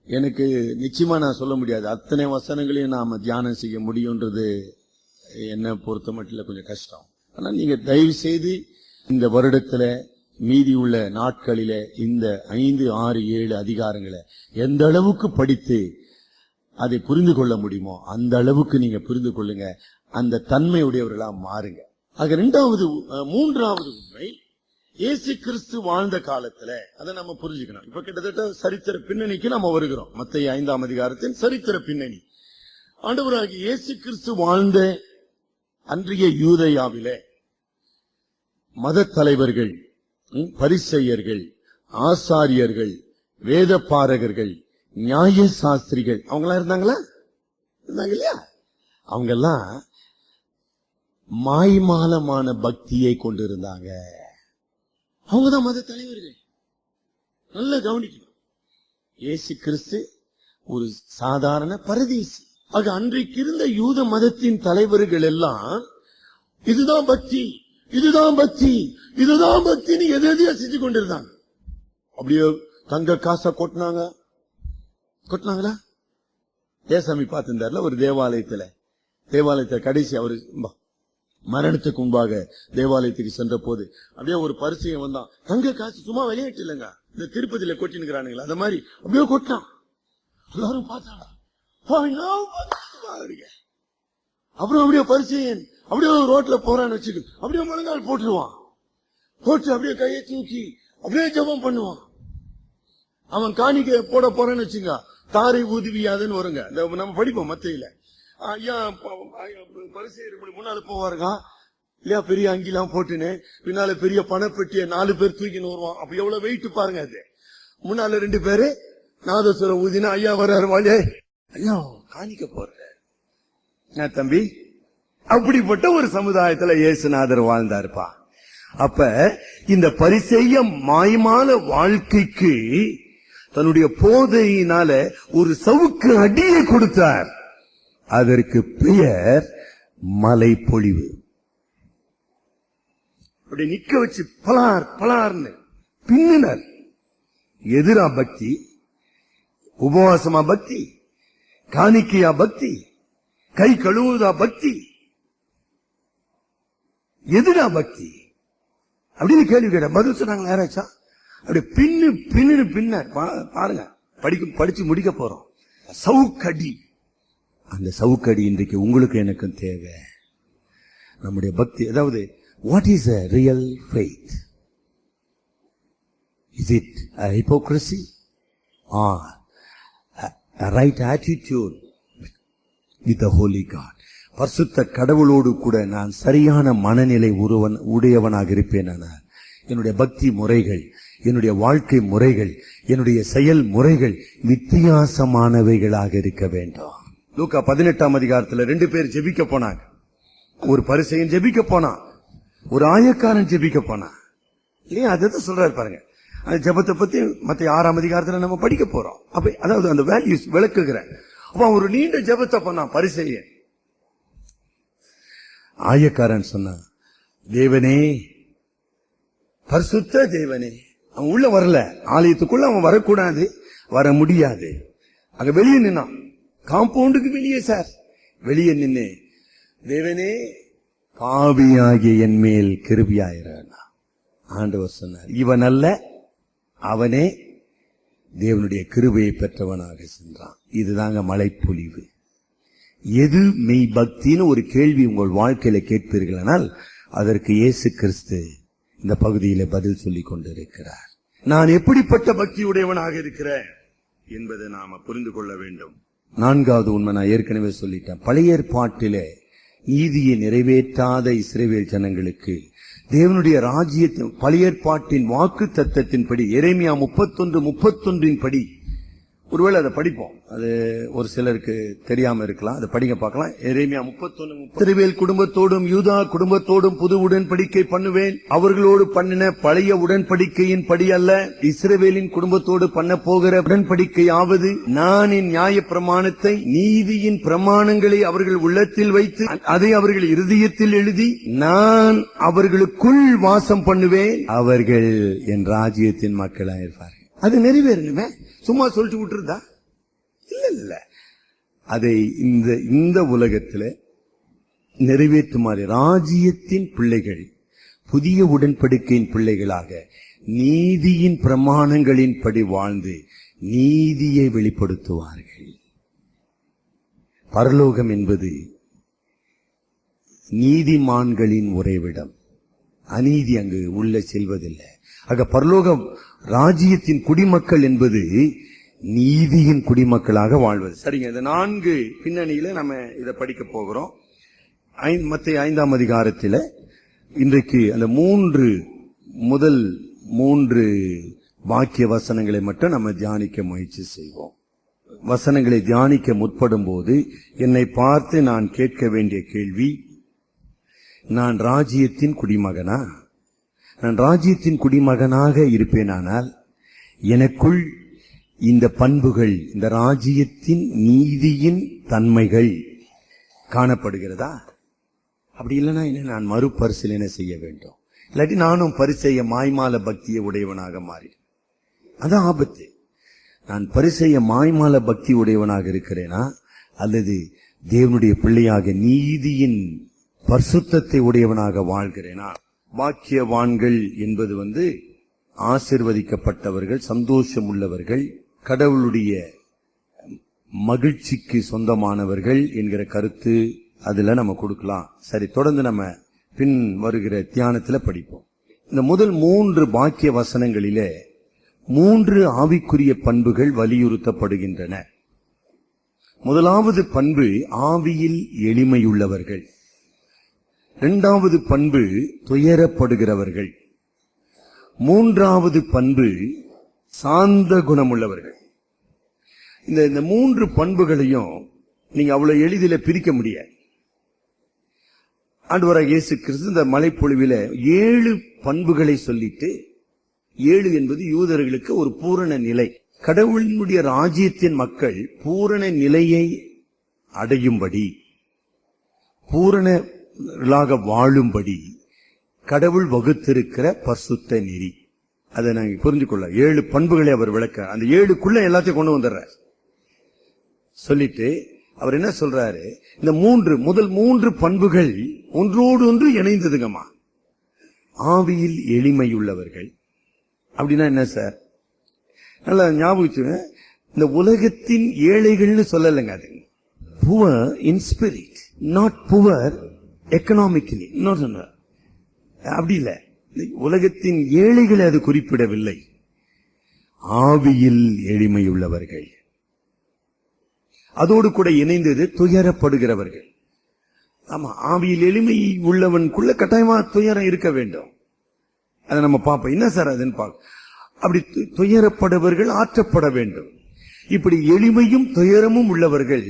எனக்கு நிச்சயமா நான் சொல்ல முடியாது அத்தனை வசனங்களையும் நாம தியானம் செய்ய முடியும்ன்றது என்ன பொறுத்த மட்டும் கொஞ்சம் கஷ்டம். ஆனா நீங்க தயவு செய்து இந்த வருடத்துல மீதி உள்ள நாட்களில இந்த 5, 6, 7 அதிகாரங்களை எந்த அளவுக்கு படித்து அதை புரிந்து கொள்ள முடியுமோ அந்த அளவுக்கு நீங்க புரிந்து கொள்ளுங்க. அந்த தன்மையுடையவர்களா மாறுங்க. ஆக மூன்றாவது உண்மை, இயேசு கிறிஸ்து வாழ்ந்த காலத்துல அதை நம்ம புரிஞ்சுக்கணும். இப்ப கிட்டத்தட்ட சரித்திர பின்னணிக்கு நம்ம வருகிறோம். மத்தேயு 5ஆம் அதிகாரத்தின் சரித்திர பின்னணி. ஆண்டவராகிய இயேசு கிறிஸ்து வாழ்ந்த அன்றைய யூதேயாவிலே மத தலைவர்கள், பரிசேயர்கள், ஆசாரியர்கள், வேத பாரகர்கள், நியாய சாஸ்திரிகள் அவங்களாம் இருந்தாங்களா? இருந்தாங்க இல்லையா? அவங்கெல்லாம் மாய்மாலமான பக்தியை கொண்டிருந்தாங்க. அவங்கதான் மத தலைவர்கள். நல்லா கவனிக்கணும். இயேசு கிறிஸ்து ஒரு சாதாரண பரதேசி. ஆக அன்றைக்கு இருந்த யூத மதத்தின் தலைவர்கள் எல்லாம் இதுதான் பக்தி, இதுதான் பக்தி, இதுதான் பக்தின்னு எதையோ செஞ்சு கொண்டிருந்தாங்க. அப்படியே தங்க காசை கொட்டினாங்களா? ஏசாமி பார்த்திருந்தார்ல ஒரு தேவாலயத்துல கடைசி அவரு மரணத்துக்கு முன்பாக தேவாலயத்துக்கு சென்ற போது அப்படியே ஒரு பரிசையம் வந்தான். தங்க காசு சும்மா விளையாட்டு இல்லைங்க, இந்த திருப்பதியில கொட்டினுக்கிறானுங்களா அந்த மாதிரி அப்படியே கொட்டினான். எல்லாரும் பார்த்தாங்க. அப்புறம் அப்படியே பரிசையன் அப்படியே ரோட்ல போறான்னு வச்சுக்க, அப்படியே முழங்கால் போட்டுருவான். போட்டு அப்படியே கையை தூக்கி அப்படியே ஜெபம் பண்ணுவான். அவன் காணிக்க போட போறேன்னு வச்சுங்க, தாரை ஊதுவியாதுன்னு வருங்க. நம்ம படிப்போம் மத்தையில. ஐயா பரிசேயர் முன்னால போவாருங்க இல்லையா, பெரிய அங்கிலாம் போட்டுன்னு பின்னால பெரிய பணப்பெட்டிய 4 பேர் தூக்கின்னு வருவான். அப்ப எவ்வளவு வெயிட் பாருங்க. அது முன்னால 2 பேரு நாதஸ்வரம் ஊதினா ஐயா வர்றாரு, வாழே ஐயா காணிக்க போற தம்பி. அப்படிப்பட்ட ஒரு சமுதாயத்துல இயேசுநாதர் வாழ்ந்தாருப்பா. அப்ப இந்த பரிசேய மாய்மான வாழ்க்கைக்கு தன்னுடைய போதையினால ஒரு சவுக்கு அடியை கொடுத்தார். அதற்கு பெயர் மலை பொழிவு. அப்படி நிக்க வச்சு பலார்னு பின்னினர். எதிரா பக்தி, உபவாசமா பக்தி, காணிக்கையா பக்தி, கை கழுவுதா பக்தி, எதிரா பக்தி அப்படின்னு கேள்வி கேட்ட பதில் சொன்னாங்க. யாராச்சா அப்படி பின்ன பாருங்க, படிச்சு முடிக்க போறோம். சவுக்கடி. அந்த சவுக்கடி இன்றைக்கு உங்களுக்கு எனக்கும் தேவை. நம்முடைய பக்தி, அதாவது what is a real faith? Is it a hypocrisy or a right attitude with the holy God? பரிசுத்த கடவுளோடு கூட நான் சரியான மனநிலை உடையவனாக இருப்பேன். என்னுடைய பக்தி முறைகள், என்னுடைய வாழ்க்கை முறைகள், என்னுடைய செயல் முறைகள் வித்தியாசமானவைகளாக இருக்க வேண்டும். லூக்கா 18ஆம் அதிகாரத்துல 2 பேர் ஜெபிக்க போனாங்க. ஒரு பரிசேயன் ஜெபிக்க போனான், ஒரு ஆயக்காரன் ஜெபிக்க போனான். இல்லையா? அதான் சொல்றாரு பாருங்க. அந்த ஜெபத்தை பத்தி மத்த 6ஆம் அதிகாரத்துல நம்ம படிக்க போறோம். அப்ப அதாவது அந்த வேல்யூஸ் விளக்குகிறேன். அப்ப ஒரு நீண்ட ஜெபத்தை பண்ணான் பரிசேயன். ஆயக்காரன் சொன்னான், தேவனே, பரிசுத்த தேவனே. அவன் உள்ள வரல, ஆலயத்துக்குள்ள அவன் வரக்கூடாது, வர முடியாது. அங்க வெளியே நின்னான், காம்பவுண்டுக்கு வெளியே சார், வெளியே நின்று, தேவனே பாவியாகிய என் மேல் கிருபையாயிரான். ஆண்டவர் சொன்னார், இவன் அல்ல, அவனே தேவனுடைய கிருபையை பெற்றவனாக சென்றான். இதுதாங்க மலைப்பொழிவு. எது மெய் பக்தின்னு ஒரு கேள்வி உங்கள் வாழ்க்கையில கேட்பீர்களானால் அதற்கு இயேசு கிறிஸ்து இந்த பகுதியில பதில் சொல்லிக் கொண்டிருக்கிறார். நான் எப்படிப்பட்ட பக்தியுடையவனாக இருக்கிறேன் என்பதை நாம புரிந்து கொள்ள வேண்டும். நான்காவது உண்மை நான் ஏற்கனவே சொல்லிட்டேன். பழைய ஏற்பாட்டிலே நீதியை நிறைவேற்றாத இஸ்ரவேல் ஜனங்களுக்கு தேவனுடைய ராஜ்யத்தின் பழைய ஏற்பாட்டின் வாக்கு தத்தத்தின்படி எரேமியா 31:31 படி, ஒருவேளை அதை படிப்போம், அது ஒரு சிலருக்கு தெரியாம இருக்கலாம், அதை படிக்க பார்க்கலாம். எரேமியா 31:30 இஸ்ரவேல் குடும்பத்தோடும் யூதா குடும்பத்தோடும் புது உடன்படிக்கை பண்ணுவேன், அவர்களோடு பண்ணின பழைய உடன்படிக்கையின் படி அல்ல, இஸ்ரவேலின் குடும்பத்தோடு பண்ண போகிற உடன்படிக்கையாவது நான் என் நியாய பிரமாணத்தை நீதியின் பிரமாணங்களை அவர்கள் உள்ளத்தில் வைத்து அதை அவர்கள் இருதயத்தில் எழுதி நான் அவர்களுக்குள் வாசம் பண்ணுவேன், அவர்கள் என் ராஜ்யத்தின் மக்களாயிருப்பார்கள். அது நிறைவேறணுமே, சும்மா சொல்லிட்டு விட்டுருதா? இல்ல, அதை இந்த உலகத்தில் நிறைவேற்றுமாறு ராஜ்யத்தின் பிள்ளைகள் புதிய உடன்படிக்கையின் பிள்ளைகளாக நீதியின் பிரமாணங்களின் படி வாழ்ந்து நீதியை வெளிப்படுத்துவார்கள். பரலோகம் என்பது நீதிமான்களின் உறைவிடம், அநீதி அங்கு உள்ள செல்வதில்லை. ஆக பரலோகம் ராஜ்யத்தின் குடிமக்கள் என்பது நீதியின் குடிமக்களாக வாழ்வது. சரிங்க, இந்த 4 பின்னணியில நம்ம இதை படிக்க போகிறோம். மத்தேயு 5ஆம் அதிகாரத்தில் இன்றைக்கு அந்த முதல் 3 வாக்கிய வசனங்களை மட்டும் நம்ம தியானிக்க முயற்சி செய்வோம். வசனங்களை தியானிக்க முற்படும் போது என்னை பார்த்து நான் கேட்க வேண்டிய கேள்வி, நான் ராஜ்யத்தின் குடிமகனா? நான் ராஜ்யத்தின் குடிமகனாக இருப்பேனானால் எனக்குள் இந்த பண்புகள், இந்த ராஜ்யத்தின் நீதியின் தன்மைகள் காணப்படுகிறதா? அப்படி இல்லைன்னா என்ன, நான் மறுபரிசீலனை செய்ய வேண்டும். இல்லாட்டி நானும் பரிசெய்ய மாய்மால பக்தியை உடையவனாக மாறி, அதான் ஆபத்து. நான் பரிசெய்ய மாய்மால பக்தி உடையவனாக இருக்கிறேனா, அல்லது தேவனுடைய பிள்ளையாக நீதியின் பரிசுத்தத்தை உடையவனாக வாழ்கிறேனா? வாக்கியவான்கள் என்பது ஆசீர்வதிக்கப்பட்டவர்கள், சந்தோஷம் உள்ளவர்கள், கடவுளுடைய மகிழ்ச்சிக்கு சொந்தமானவர்கள் என்கிற கருத்து அதுல நம்ம கொடுக்கலாம். சரி, தொடர்ந்து நம்ம பின் வருகிற தியானத்துல படிப்போம். இந்த முதல் 3 வாக்கிய வசனங்களிலே 3 ஆவிக்குரிய பண்புகள் வலியுறுத்தப்படுகின்றன. முதலாவது பண்பு ஆவியில் எளிமையுள்ளவர்கள். 2வது பண்பு துயரப்படுகிறவர்கள். 3வது பண்பு சாந்த குணமுள்ளவர்கள். இந்த 3 பண்புகளையும் நீங்க அவ்வளவு எளிதில பிரிக்க முடியாது. ஆண்டவராகிய இயேசு கிறிஸ்து இந்த மலைப்பொழிவில 7 பண்புகளை சொல்லிட்டு, 7 என்பது யூதர்களுக்கு ஒரு பூரண நிலை. கடவுளினுடைய ராஜ்யத்தின் மக்கள் பூரண நிலையை அடையும்படி, பூரணர்களாக வாழும்படி கடவுள் வகுத்திருக்கிற பரிசுத்த நெறி. அதை நாங்க புரிஞ்சுக்கொள்ள 7 பண்புகளை அவர் விளக்க, அந்த 7க்குள்ள எல்லாத்தையும் கொண்டு வந்துடுறார். சொல்லிட்டு அவர் என்ன சொல்றாரு, இந்த முதல் 3 பண்புகள் ஒன்றோடு ஒன்று இணைந்ததுங்கம்மா. ஆவியில் எளிமையுள்ளவர்கள் அப்படின்னா என்ன சார்? நல்லா ஞாபகம், இந்த உலகத்தின் ஏழைகள்னு சொல்லலைங்க. அது poor in spirit, not poor economically. அப்படி இல்ல, உலகத்தின் ஏழைகளை அது குறிப்பிடவில்லை. ஆவியில் எளிமையுள்ளவர்கள், அதோடு கூட இணைந்தது துயரப்படுகிறவர்கள். ஆமா, ஆவியில் எளிமை உள்ளவனுக்குள்ள கட்டாயமா துயரம் இருக்க வேண்டும். அதை நம்ம பார்ப்போம். என்ன சார் அதுன்னு பார்க்க, அப்படி துயரப்படுபவர்கள் ஆற்றப்பட வேண்டும். இப்படி எளிமையும் துயரமும் உள்ளவர்கள்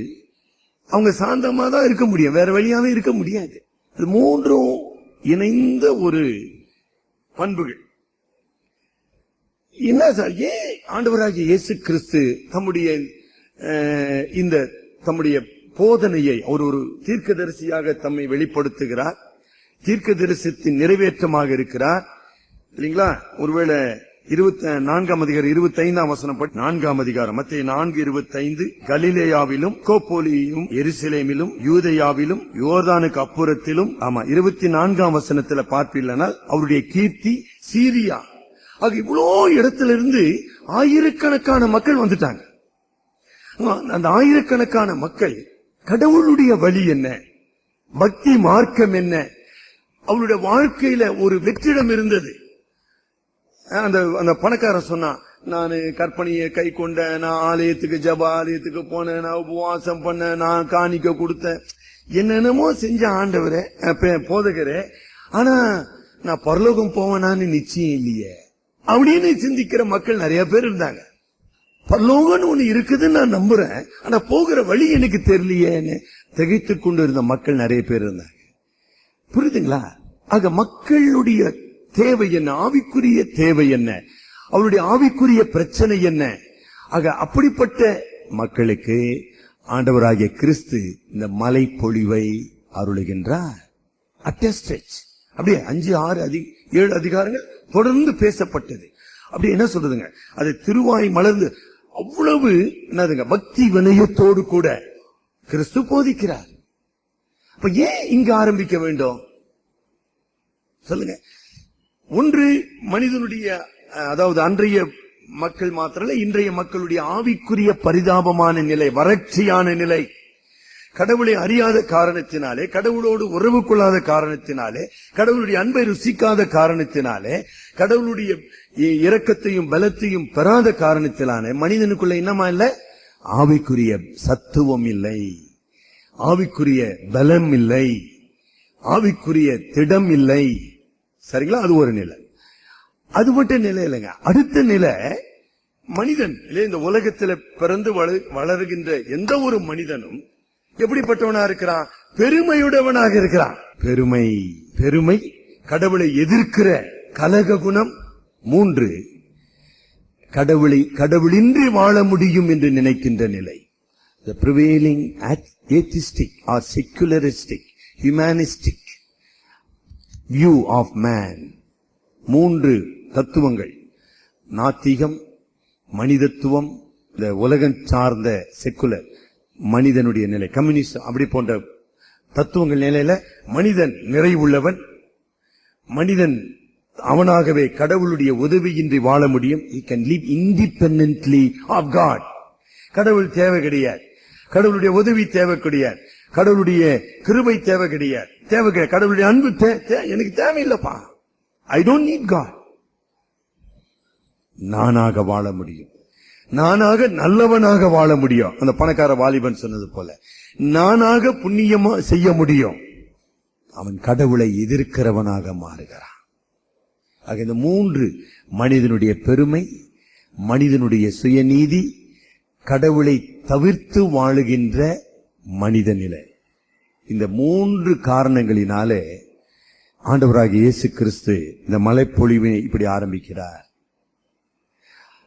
அவங்க சாந்தமா தான் இருக்க முடியும், வேற வழியாவே இருக்க முடியாது. அது 3 இணைந்த ஒரு பண்புகள். என்ன சார், ஏன் ஆண்டவராகிய இயேசு கிறிஸ்து தம்முடைய போதனையை ஒரு தீர்க்கதரிசியாக தம்மை வெளிப்படுத்துகிறார், தீர்க்கதரிசனத்தின் நிறைவேற்றமாக இருக்கிறார் இல்லீங்களா? ஒருவேளை 24ஆம் அதிகாரம் 25ஆம் வசனம், 4ஆம் அதிகாரம் மத்தேயு 4:25, கலிலேயாவிலும் கோப்போலியும் எருசலேமிலும் யூதேயாவிலும் யோர்தானுக்கு அப்புறத்திலும், ஆமா 24ஆம் வசனத்துல பார்ப்பீர்களானால் அவருடைய கீர்த்தி சீரியா. ஆக இவ்வளோ இடத்துல இருந்து ஆயிரக்கணக்கான மக்கள் வந்துட்டாங்க. அந்த ஆயிரக்கணக்கான மக்கள் கடவுளுடைய வழி என்ன, பக்தி மார்க்கம் என்ன, அவளுடைய வாழ்க்கையில ஒரு வெற்றிடம் இருந்தது. அந்த பணக்காரன் சொன்னான், நான் கற்பனையை கை கொண்டேன், நான் ஆலயத்துக்கு ஜப ஆலயத்துக்கு போனேன், நான் உபவாசம் பண்ணேன், நான் காணிக்க கொடுத்தேன், என்னென்னமோ செஞ்ச ஆண்டவரே போதகரே, ஆனா நான் பரலோகம் போவேனான்னு நிச்சயம் இல்லையே அப்படின்னு சிந்திக்கிற மக்கள் நிறைய பேர் இருந்தாங்க. பரலோகம்னு ஒண்ணு இருக்குதுன்னு நான் நம்புறேன், ஆனா போகிற வழி எனக்கு தெரியலையேன்னு திகைத்துக் கொண்டு இருந்த மக்கள் நிறைய பேர் இருந்தாங்க. புரியுதுங்களா? ஆக மக்களுடைய தேவை என்ன, ஆவிக்குரிய தேவை என்ன, அவருடைய ஆவிக்குரிய பிரச்சனை என்ன? ஆக அப்படிப்பட்ட மக்களுக்கு ஆண்டவராகிய கிறிஸ்து இந்த மலை பொழிவை அருளுகின்றார். அட்டஸ்டேஜ் அப்படியே 5, 6, 7 அதிகாரங்கள் தொடர்ந்து பேசப்பட்டது. அப்படி என்ன சொல்றதுங்க, அது திருவாய் மலர்ந்து அவ்வளவு என்னதுங்க பக்தி வினயத்தோடு கூட கிறிஸ்து போதிக்கிறார். அப்ப ஏன் இங்க ஆரம்பிக்க வேண்டும் சொல்லுங்க? ஒன்று மனிதனுடைய, அதாவது அன்றைய மக்கள் மாத்திரல்ல, இன்றைய மக்களுடைய ஆவிக்குரிய பரிதாபமான நிலை, வறட்சியான நிலை, கடவுளை அறியாத காரணத்தினாலே, கடவுளோடு உறவு கொள்ளாத காரணத்தினாலே, கடவுளுடைய அன்பை ருசிக்காத காரணத்தினாலே, கடவுளுடைய இரக்கத்தையும் பலத்தையும் பெறாத காரணத்தினாலே மனிதனுக்குள்ள என்னமா இல்ல, ஆவிக்குரிய சத்துவம் இல்லை, ஆவிக்குரிய பலம் இல்லை, ஆவிக்குரிய திடம் இல்லை. சரிங்களா? அது ஒரு நிலை. அது மட்டும் நிலை இல்லைங்க. அடுத்த நிலை, மனிதன் இந்த உலகத்தில் பிறந்து வளருகின்ற எந்த ஒரு மனிதனும் எப்படிப்பட்டவனா இருக்கிறான்? பெருமையுடையவனாக இருக்கிறான். பெருமை, கடவுளை எதிர்க்கிற கலக குணம். 3, கடவுளின்றி வாழ முடியும் என்று நினைக்கின்ற நிலை. The prevailing atheistic or secularistic, humanistic view of man. 3 தத்துவங்கள், நாத்திகம், மனிதத்துவம், இந்த உலகம் சார்ந்த செக்குலர் மனிதனுடைய நிலை, கம்யூனிஸ்ட், அப்படி போன்ற தத்துவங்கள் நிலையில மனிதன் நிறைவுள்ளவன், மனிதன் அவனாகவே கடவுளுடைய உதவியின்றி வாழ முடியும். He can live independently of God. கடவுள் தேவை கிடையாது, கடவுளுடைய உதவி தேவை கிடையாது, கடவுளுடைய கிருபை தேவை கிடையாது, கடவுளுடைய அன்பு எனக்கு தேவையில்லைப்பா. I don't need God. நானாக வாழ முடியும், நானாக நல்லவனாக வாழ முடியும். அந்த பணக்கார வாலிபன் சொன்னது போல நானாக புண்ணியமா செய்ய முடியும். அவன் கடவுளை எதிர்க்கிறவனாக மாறுகிறான். ஆக இந்த 3, மனிதனுடைய பெருமை, மனிதனுடைய சுயநீதி, கடவுளை தவிர்த்து வாழுகின்ற மனித நிலை, இந்த 3 காரணங்களினாலே ஆண்டவராகிய இயேசு கிறிஸ்து இந்த மலைப்பொழிவை இப்படி ஆரம்பிக்கிறார்.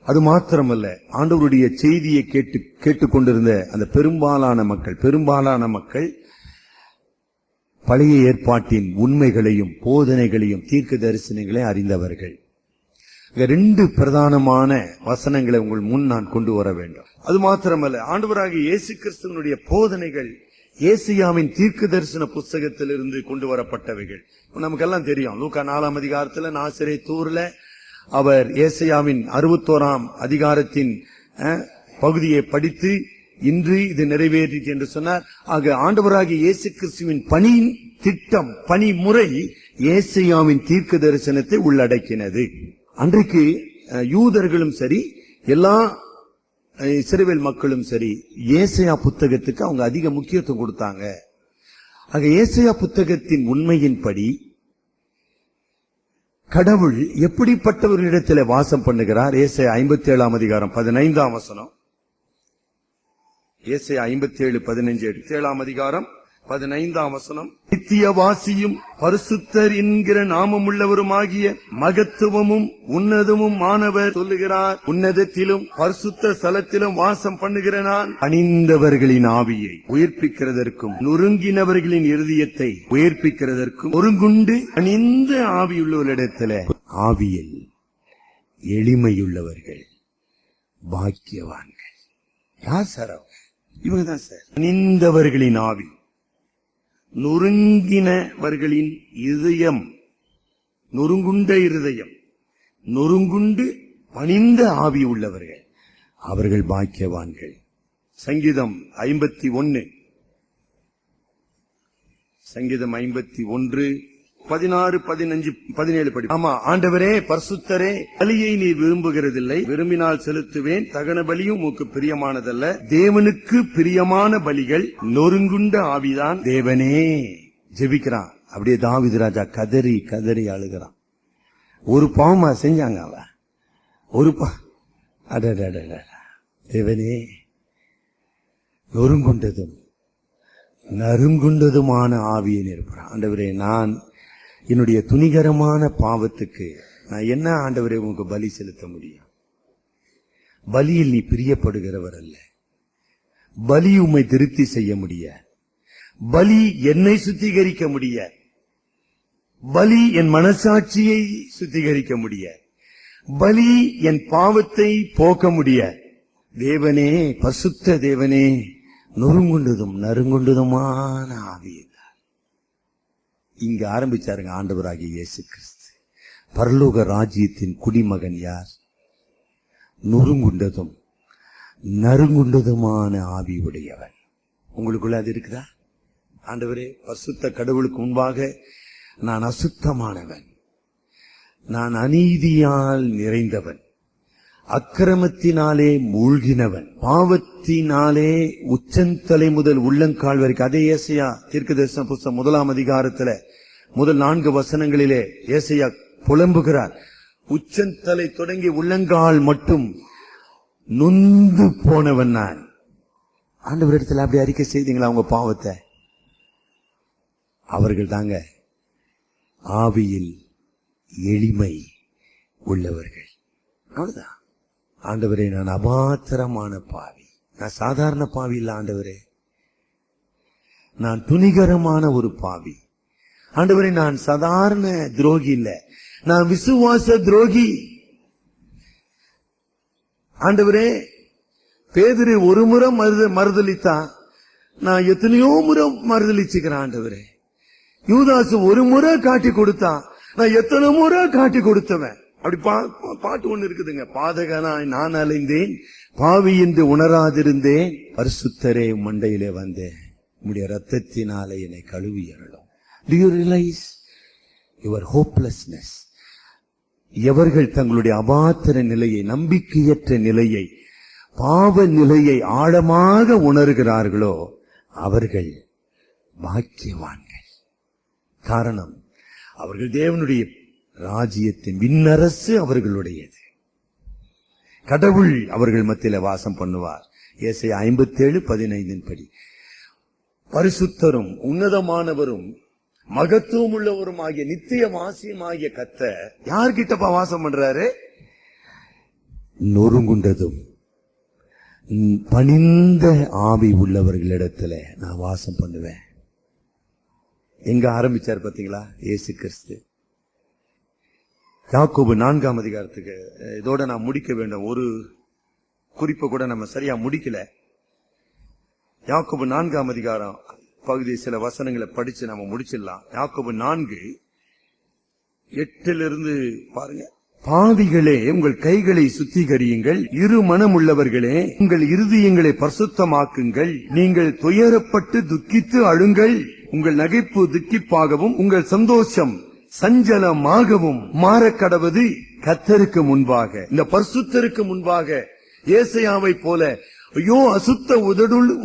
அது மாத்திரமல்ல, ஆண்டவருடைய செய்தியை கேட்டுக்கொண்டிருந்த அந்த பெரும்பாலான மக்கள் பழைய ஏற்பாட்டின் உண்மைகளையும் போதனைகளையும் தீர்க்க தரிசனங்களையும் அறிந்தவர்கள். 2 பிரதானமான வசனங்களை உங்கள் முன் நான் கொண்டு வர வேண்டும். அது மாத்திரமல்ல, ஆண்டவராகிய இயேசு கிறிஸ்துவினுடைய போதனைகள் ஏசாயாவின் தீர்க்க தரிசன புஸ்தகத்திலிருந்து கொண்டு வரப்பட்டவைகள். நமக்கெல்லாம் தெரியும், லூக்கா 4ஆம் அதிகாரத்துல நாசரேத்தூர்ல அவர் ஏசாயாவின் 61ஆம் அதிகாரத்தின் பகுதியை படித்து இன்று இது நிறைவேறிற்று என்று சொன்னார். ஆக ஆண்டவராகிய இயேசு கிறிஸ்துவின் பணியின் திட்டம், பணிமுறை ஏசாயாவின் தீர்க்க தரிசனத்தை உள்ளடக்கினது. அன்றைக்கு யூதர்களும் சரி, எல்லா இஸ்ரவேல் மக்களும் சரி, ஏசாயா புத்தகத்துக்கு அவங்க அதிக முக்கியத்துவம் கொடுத்தாங்க. ஆக ஏசாயா புத்தகத்தின் உண்மையின்படி கடவுள் எப்படிப்பட்டவர்களிடத்தில் வாசம் பண்ணுகிறார்? ஏசாயா 57ஆம் அதிகாரம் 15ஆம் வசனம். ஏசாயா 57:15, 7ஆம் அதிகாரம் 15ஆம் வசனம். நித்தியவாசியும் பரிசுத்தர் என்கிற நாமமுள்ளவருமாகிய மகத்துவமும் உன்னதமும் ஆனவர் சொல்லுகிறார், உன்னதத்திலும் பரிசுத்த ஸ்தலத்திலும் வாசம் பண்ணுகிற நான் அணிந்தவர்களின் ஆவியை உயிர்ப்பிக்கிறதற்கும் நொறுங்கினவர்களின் இருதயத்தை உயிர்ப்பிக்கிறதற்கும் ஒருங்குண்டு அணிந்த ஆவியுள்ளவரிடத்துல ஆவியில் எளிமையுள்ளவர்கள் பாக்கியவான்கள். யார் சார் அவங்க? இவங்க தான் சார். அணிந்தவர்களின் ஆவி, நொறுங்கினவர்களின் இதயம், நொறுங்குண்ட இருதயம், நொறுங்குண்டு பணிந்த ஆவி உள்ளவர்கள், அவர்கள் பாக்கியவான்கள். சங்கீதம் 51, சங்கீதம் 51 16, 15, 17 படி. ஆமா, ஆண்டவரே பரிசுத்தரே, பலியை நீ விரும்புகிறதில்லை, விரும்பினால் செலுத்துவேன், தகன பலியும் உமக்கு பிரியமானதல்ல. தேவனுக்கு பிரியமான பலிகள் நொறுங்குண்ட ஆவிதான். தேவனே ஜெபிக்கிறான். அப்படியே தாவீது ராஜா கதறி கதறி அழுகிறான். ஒரு பாவமா செஞ்சாங்க அவ, ஒரு தேவனே நொறுங்குண்டதும் நறுங்குண்டதுமான ஆவியை நிரப்புறான். ஆண்டவரே, நான் என்னுடைய துணிகரமான பாவத்துக்கு நான் என்ன ஆண்டவரே உனக்கு பலி செலுத்த முடியும்? பலியில் நீ பிரியப்படுகிறவர் அல்ல. பலி உம்மை திருப்தி செய்ய முடிய, பலி என்னை சுத்திகரிக்க முடிய, பலி என் மனசாட்சியை சுத்திகரிக்க முடிய, பலி என் பாவத்தை போக்க முடிய. தேவனே, பரிசுத்த தேவனே, நொறுங்குண்டதும் நறுங்குண்டதுமான ஆவியை. இங்க ஆரம்பிச்சாருங்க ஆண்டவராகிய இயேசு கிறிஸ்து. பரலோக ராஜ்யத்தின் குடிமகன் யார்? நொறுங்குண்டதும் நறுங்குண்டதுமான ஆவி உடையவன். உங்களுக்குள்ள அது இருக்குதா? ஆண்டவரே, பரிசுத்த கடவுளுக்கு முன்பாக நான் அசுத்தமானவன், நான் அநீதியால் நிறைந்தவன், அக்கிரமத்தினாலே மூழ்கினவன், பாவத்தினாலே உச்சந்தலை முதல் உள்ளங்கால் வரைக்கும். அதே ஏசாயா தீர்க்கதரிசன புத்தகம் 1ஆம் அதிகாரத்துல முதல் 4 வசனங்களிலே ஏசாயா புலம்புகிறார். உச்சந்தலை தொடங்கி உள்ளங்கால் மட்டும் நொந்து போனவன் நான். ஆண்டவர் இடத்துல அப்படி அறிக்கை செய்தீங்களா உங்க பாவத்தை? அவர்கள் தாங்க ஆவியில் எளிமை உள்ளவர்கள். அவ்வளவுதான். ஆண்டவரே, நான் அபாத்திரமான பாவி, நான் சாதாரண பாவி இல்ல ஆண்டவரே, நான் துணிகரமான ஒரு பாவி. ஆண்டவரே, நான் சாதாரண துரோகி இல்ல, நான் விசுவாச துரோகி. ஆண்டவரே, பேதுரு ஒரு முறை மறுதலித்தான், நான் எத்தனையோ முறை மறுதலிச்சுக்கிறேன். ஆண்டவரே, யூதாசு ஒரு முறை காட்டி கொடுத்தான், நான் எத்தனை முறை காட்டி கொடுத்தவன். அப்படி பாட்டு ஒண்ணு இருக்குதுங்க. பாதகனாய் நான் அலைந்தேன், பாவி என்று உணராதிருந்தேன், பரிசுத்தரே மண்டையிலே வந்தேன், உம்முடைய ரத்தத்தினாலே என்னை கழுவி அருளும். Do you realize your hopelessness? எவர்கள் தங்களுடைய அபாத்திர நிலையை, நம்பிக்கையற்ற நிலையை, பாவ நிலையை ஆழமாக உணர்கிறார்களோ அவர்கள் பாக்கியவான்கள். காரணம், அவர்கள் தேவனுடைய ராஜ்யத்தின் விண்ணரசு அவர்களுடையது. கடவுள் அவர்கள் மத்தியில வாசம் பண்ணுவார். ஏசாயா 57:15 படி, பரிசுத்தரும் உன்னதமானவரும் மகத்துவம் உள்ளவரும் ஆகிய நித்திய வாசியமாகிய கர்த்தர் யார்கிட்டப்பா வாசம் பண்றாரு? நொறுங்குண்டதும் பணிந்த ஆவி உள்ளவர்களிடத்துல நான் வாசம் பண்ணுவேன். எங்க ஆரம்பிச்சார் பாத்தீங்களா இயேசு கிறிஸ்து? யாக்கோபு 4ஆம் அதிகாரத்துக்கு இதோட நான் முடிக்க வேண்டும். ஒரு குறிப்பை கூட நம்ம சரியா முடிக்கல. யாக்கோபு 4ஆம் அதிகாரம் பகுதி சில வசனங்களை படிச்சு நம்ம முடிச்சிடலாம். யாக்கோபு 4:8 பாருங்க. பாவிகளே, உங்கள் கைகளை சுத்திகரியுங்கள், இரு மனம் உள்ளவர்களே உங்கள் இருதயங்களை பரிசுத்தமாக்குங்கள், நீங்கள் துயரப்பட்டு துக்கித்து அழுங்கள், உங்கள் நகைப்பு துக்கிப்பாகவும் உங்கள் சந்தோஷம் சஞ்சலமாகவும் மாறக்கடவது கர்த்தருக்கு முன்பாக. இந்த பரிசுத்தருக்கு முன்பாக ஏசாயாவை போல, ஐயோ அசுத்த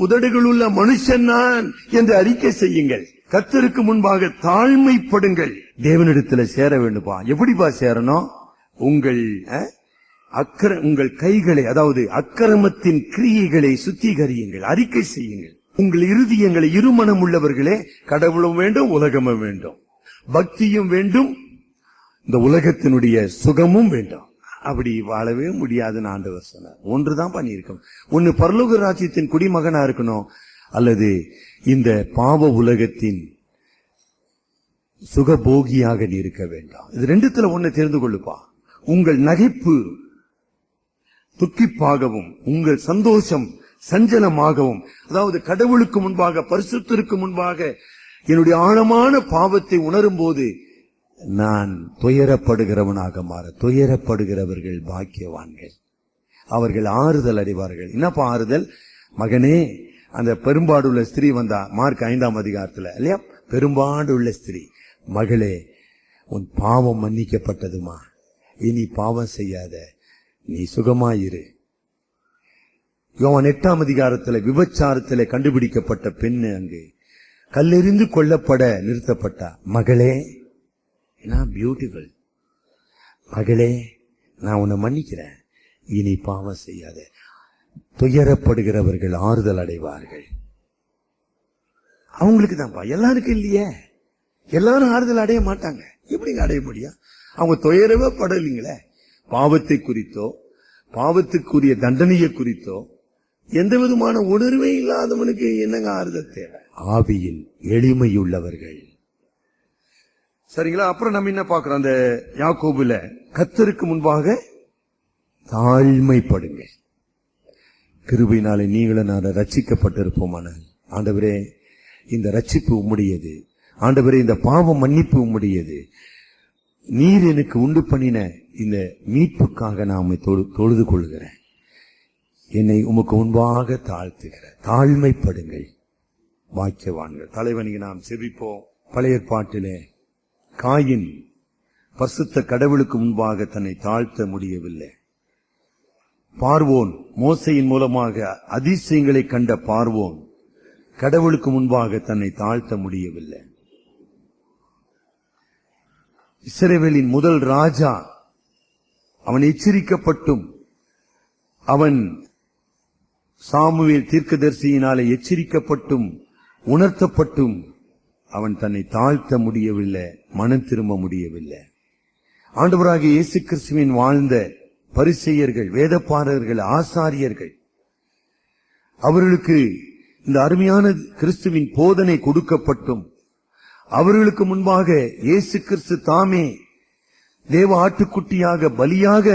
உதடுகளுள்ள மனுஷன் நான் என்று அறிக்கை செய்யுங்கள். கர்த்தருக்கு முன்பாக தாழ்மைப்படுங்கள். தேவனிடத்துல சேர வேண்டும்பா. எப்படிப்பா சேரணும்? உங்கள் கைகளை, அதாவது அக்கிரமத்தின் கிரியைகளை சுத்திகரியுங்கள், அறிக்கை செய்யுங்கள். உங்கள் இருதயங்களை இருமனம் உள்ளவர்களே, கடவுளும் வேண்டும் உலகமும் வேண்டும், பக்தியும் வேண்டும், இந்த உலகத்தினுடைய சுகமும் வேண்டும். அப்படி வாழவே முடியாதுன்னு ஆண்டவர் சொன்னார். ஒன்றுதான் பண்ணியிருக்கோம். ஒன்னு பரலோக ராஜ்யத்தின் குடிமகனா இருக்கணும், அல்லது இந்த பாவ உலகத்தின் சுகபோகியாக நீ இருக்க வேண்டாம். இது ரெண்டுத்துல ஒண்ணு தெரிந்து கொள்ளுப்பா. உங்கள் நகைப்பு துக்கிப்பாகவும் உங்கள் சந்தோஷம் சஞ்சலமாகவும், அதாவது கடவுளுக்கு முன்பாக, பரிசுத்தருக்கு முன்பாக என்னுடைய ஆழமான பாவத்தை உணரும் போது நான் துயரப்படுகிறவனாக மாற. துயரப்படுகிறவர்கள் பாக்கியவான்கள், அவர்கள் ஆறுதல் அடைவார்கள். என்னப்பா ஆறுதல்? மகனே, அந்த பெரும்பாடுள்ள ஸ்திரீ வந்தா மார்க் 5ஆம் அதிகாரத்துல இல்லையா? பெரும்பாடுள்ள ஸ்திரீ, மகளே உன் பாவம் மன்னிக்கப்பட்டதுமா, இனி பாவம் செய்யாத, நீ சுகமாயிரு. யோவான் 8ஆம் அதிகாரத்துல விபச்சாரத்திலே கண்டுபிடிக்கப்பட்ட பெண்ணு அங்கு கல்லெறிந்து கொல்லப்பட நிறுத்தப்பட்டா. மகளே, நான் பியூட்டிஃபுல், மகளே நான் உன்னை மன்னிக்கிறேன், இனி பாவம் செய்யாத. துயரப்படுகிறவர்கள் ஆறுதல் அடைவார்கள். அவங்களுக்கு தான்ப்பா, எல்லாருக்கும் இல்லையே. எல்லாரும் ஆறுதல் அடைய மாட்டாங்க. எப்படிங்க அடைய முடியும்? அவங்க துயரவே படலைங்களே. பாவத்தை குறித்தோ பாவத்துக்குரிய தண்டனையை குறித்தோ எந்த விதமான உணர்வே இல்லாதவனுக்கு என்னங்க ஆறுதல் தேவை? ஆவியில் எளிமையுள்ளவர்கள். சரிங்களா? அப்புறம் நம்ம என்ன பார்க்கிறோம்? அந்த யாக்கோபுல கர்த்தருக்கு முன்பாக தாழ்மைப்படுங்க. கிருபையினாலே நீங்களும் நான் ரட்சிக்கப்பட்டிருப்போமான. ஆண்டவரே, இந்த ரட்சிப்பு உம்முடையது. ஆண்டவரே, இந்த பாவம் மன்னிப்பு உம்முடையது. நீர் எனக்கு உண்டு பண்ணின இந்த மீட்புக்காக நான் உம்மை தொழுது கொள்கிறேன். என்னை உமக்கு முன்பாக தாழ்த்துகிறேன். தாழ்மைப்படுங்கள், வாக்கியவான்கள். தலைவனிக்கு நாம் செபிப்போம். பழைய ஏற்பாட்டிலே காயின் பரிசுத்த கடவுளுக்கு முன்பாக தன்னை தாழ்த்த முடியவில்லை. பார்வோன் மோசையின் மூலமாக அதிசயங்களை கண்ட பார்வோன் கடவுளுக்கு முன்பாக தன்னை தாழ்த்த முடியவில்லை. இஸ்ரவேலின் முதல் ராஜா அவன் எச்சரிக்கப்பட்டும், அவன் சாமுவேல் தீர்க்கதரிசியினாலே எச்சரிக்கப்பட்டும் உணர்த்தப்பட்டும் அவன் தன்னை தாழ்த்த முடியவில்லை, மனம் திரும்ப முடியவில்லை. ஆண்டவராகிய இயேசு கிறிஸ்துவின் வாழ்ந்த பரிசேயர்கள், வேதபாரகர்கள், ஆசாரியர்கள், அவர்களுக்கு இந்த அருமையான கிறிஸ்துவின் போதனை கொடுக்கப்பட்டும் அவர்களுக்கு முன்பாக இயேசு கிறிஸ்து தாமே தேவ ஆட்டுக்குட்டியாக பலியாக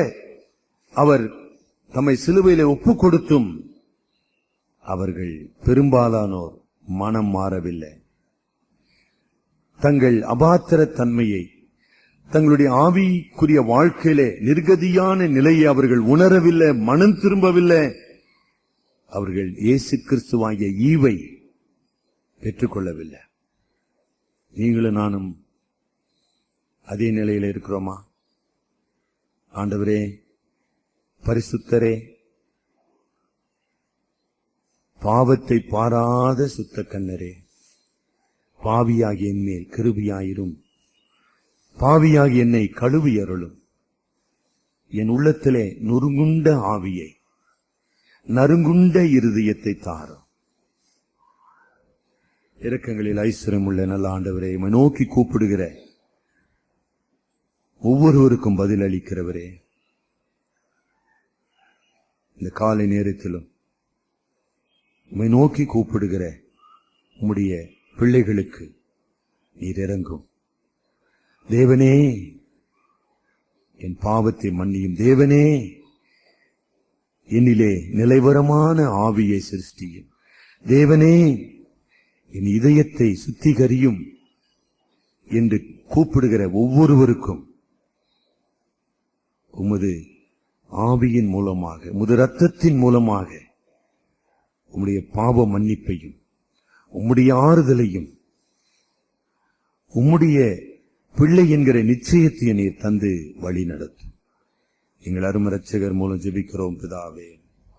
அவர் தம்மை சிலுவையிலே ஒப்புக் கொடுத்தும் அவர்கள் பெரும்பாலானோர் மனம் மாறவில்லை. தங்கள் அபாத்திர தன்மையை, தங்களுடைய ஆவிக்குரிய வாழ்க்கையிலே நிர்கதியான நிலையை அவர்கள் உணரவில்லை, மனம் திரும்பவில்லை. அவர்கள் இயேசு கிறிஸ்துவாகிய ஈவை பெற்றுக்கொள்ளவில்லை. நீங்களும் நானும் அதே நிலையில் இருக்கிறோமா? ஆண்டவரே, பரிசுத்தரே, பாவத்தை பாராத சுத்த கண்ணரே, பாவியாகி என் மேல் கிருபையாயிரும். பாவியாகி என்னை கழுவி அருளும். என் உள்ளத்திலே நொறுங்குண்ட ஆவியை, நறுங்குண்ட இருதயத்தை தாரும். இரக்கங்களில் ஐஸ்வரம் உள்ள நல்ல ஆண்டவரே, உம்மை நோக்கி கூப்பிடுகிற ஒவ்வொருவருக்கும் பதில் அளிக்கிறவரே, இந்த காலை நேரத்திலும் உம்மை நோக்கி கூப்பிடுகிற உம்முடைய பிள்ளைகளுக்கு நீர் இறங்கும். தேவனே, என் பாவத்தை மன்னியும். தேவனே, என்னிலே நிலைவரமான ஆவியை சிருஷ்டியும். தேவனே, என் இதயத்தை சுத்திகரியும் என்று கூப்பிடுகிற ஒவ்வொருவருக்கும் உமது ஆவியின் மூலமாக, உமது இரத்தத்தின் மூலமாக உம்முடைய பாவ மன்னிப்பையும் உம்முடைய ஆறுதலையும் உம்முடைய பிள்ளை என்கிற நிச்சயத்தை நீர் தந்து வழி நடத்தும். எங்கள் அருமை இரட்சகர் மூலம் ஜெபிக்கிறோம் பிதாவே.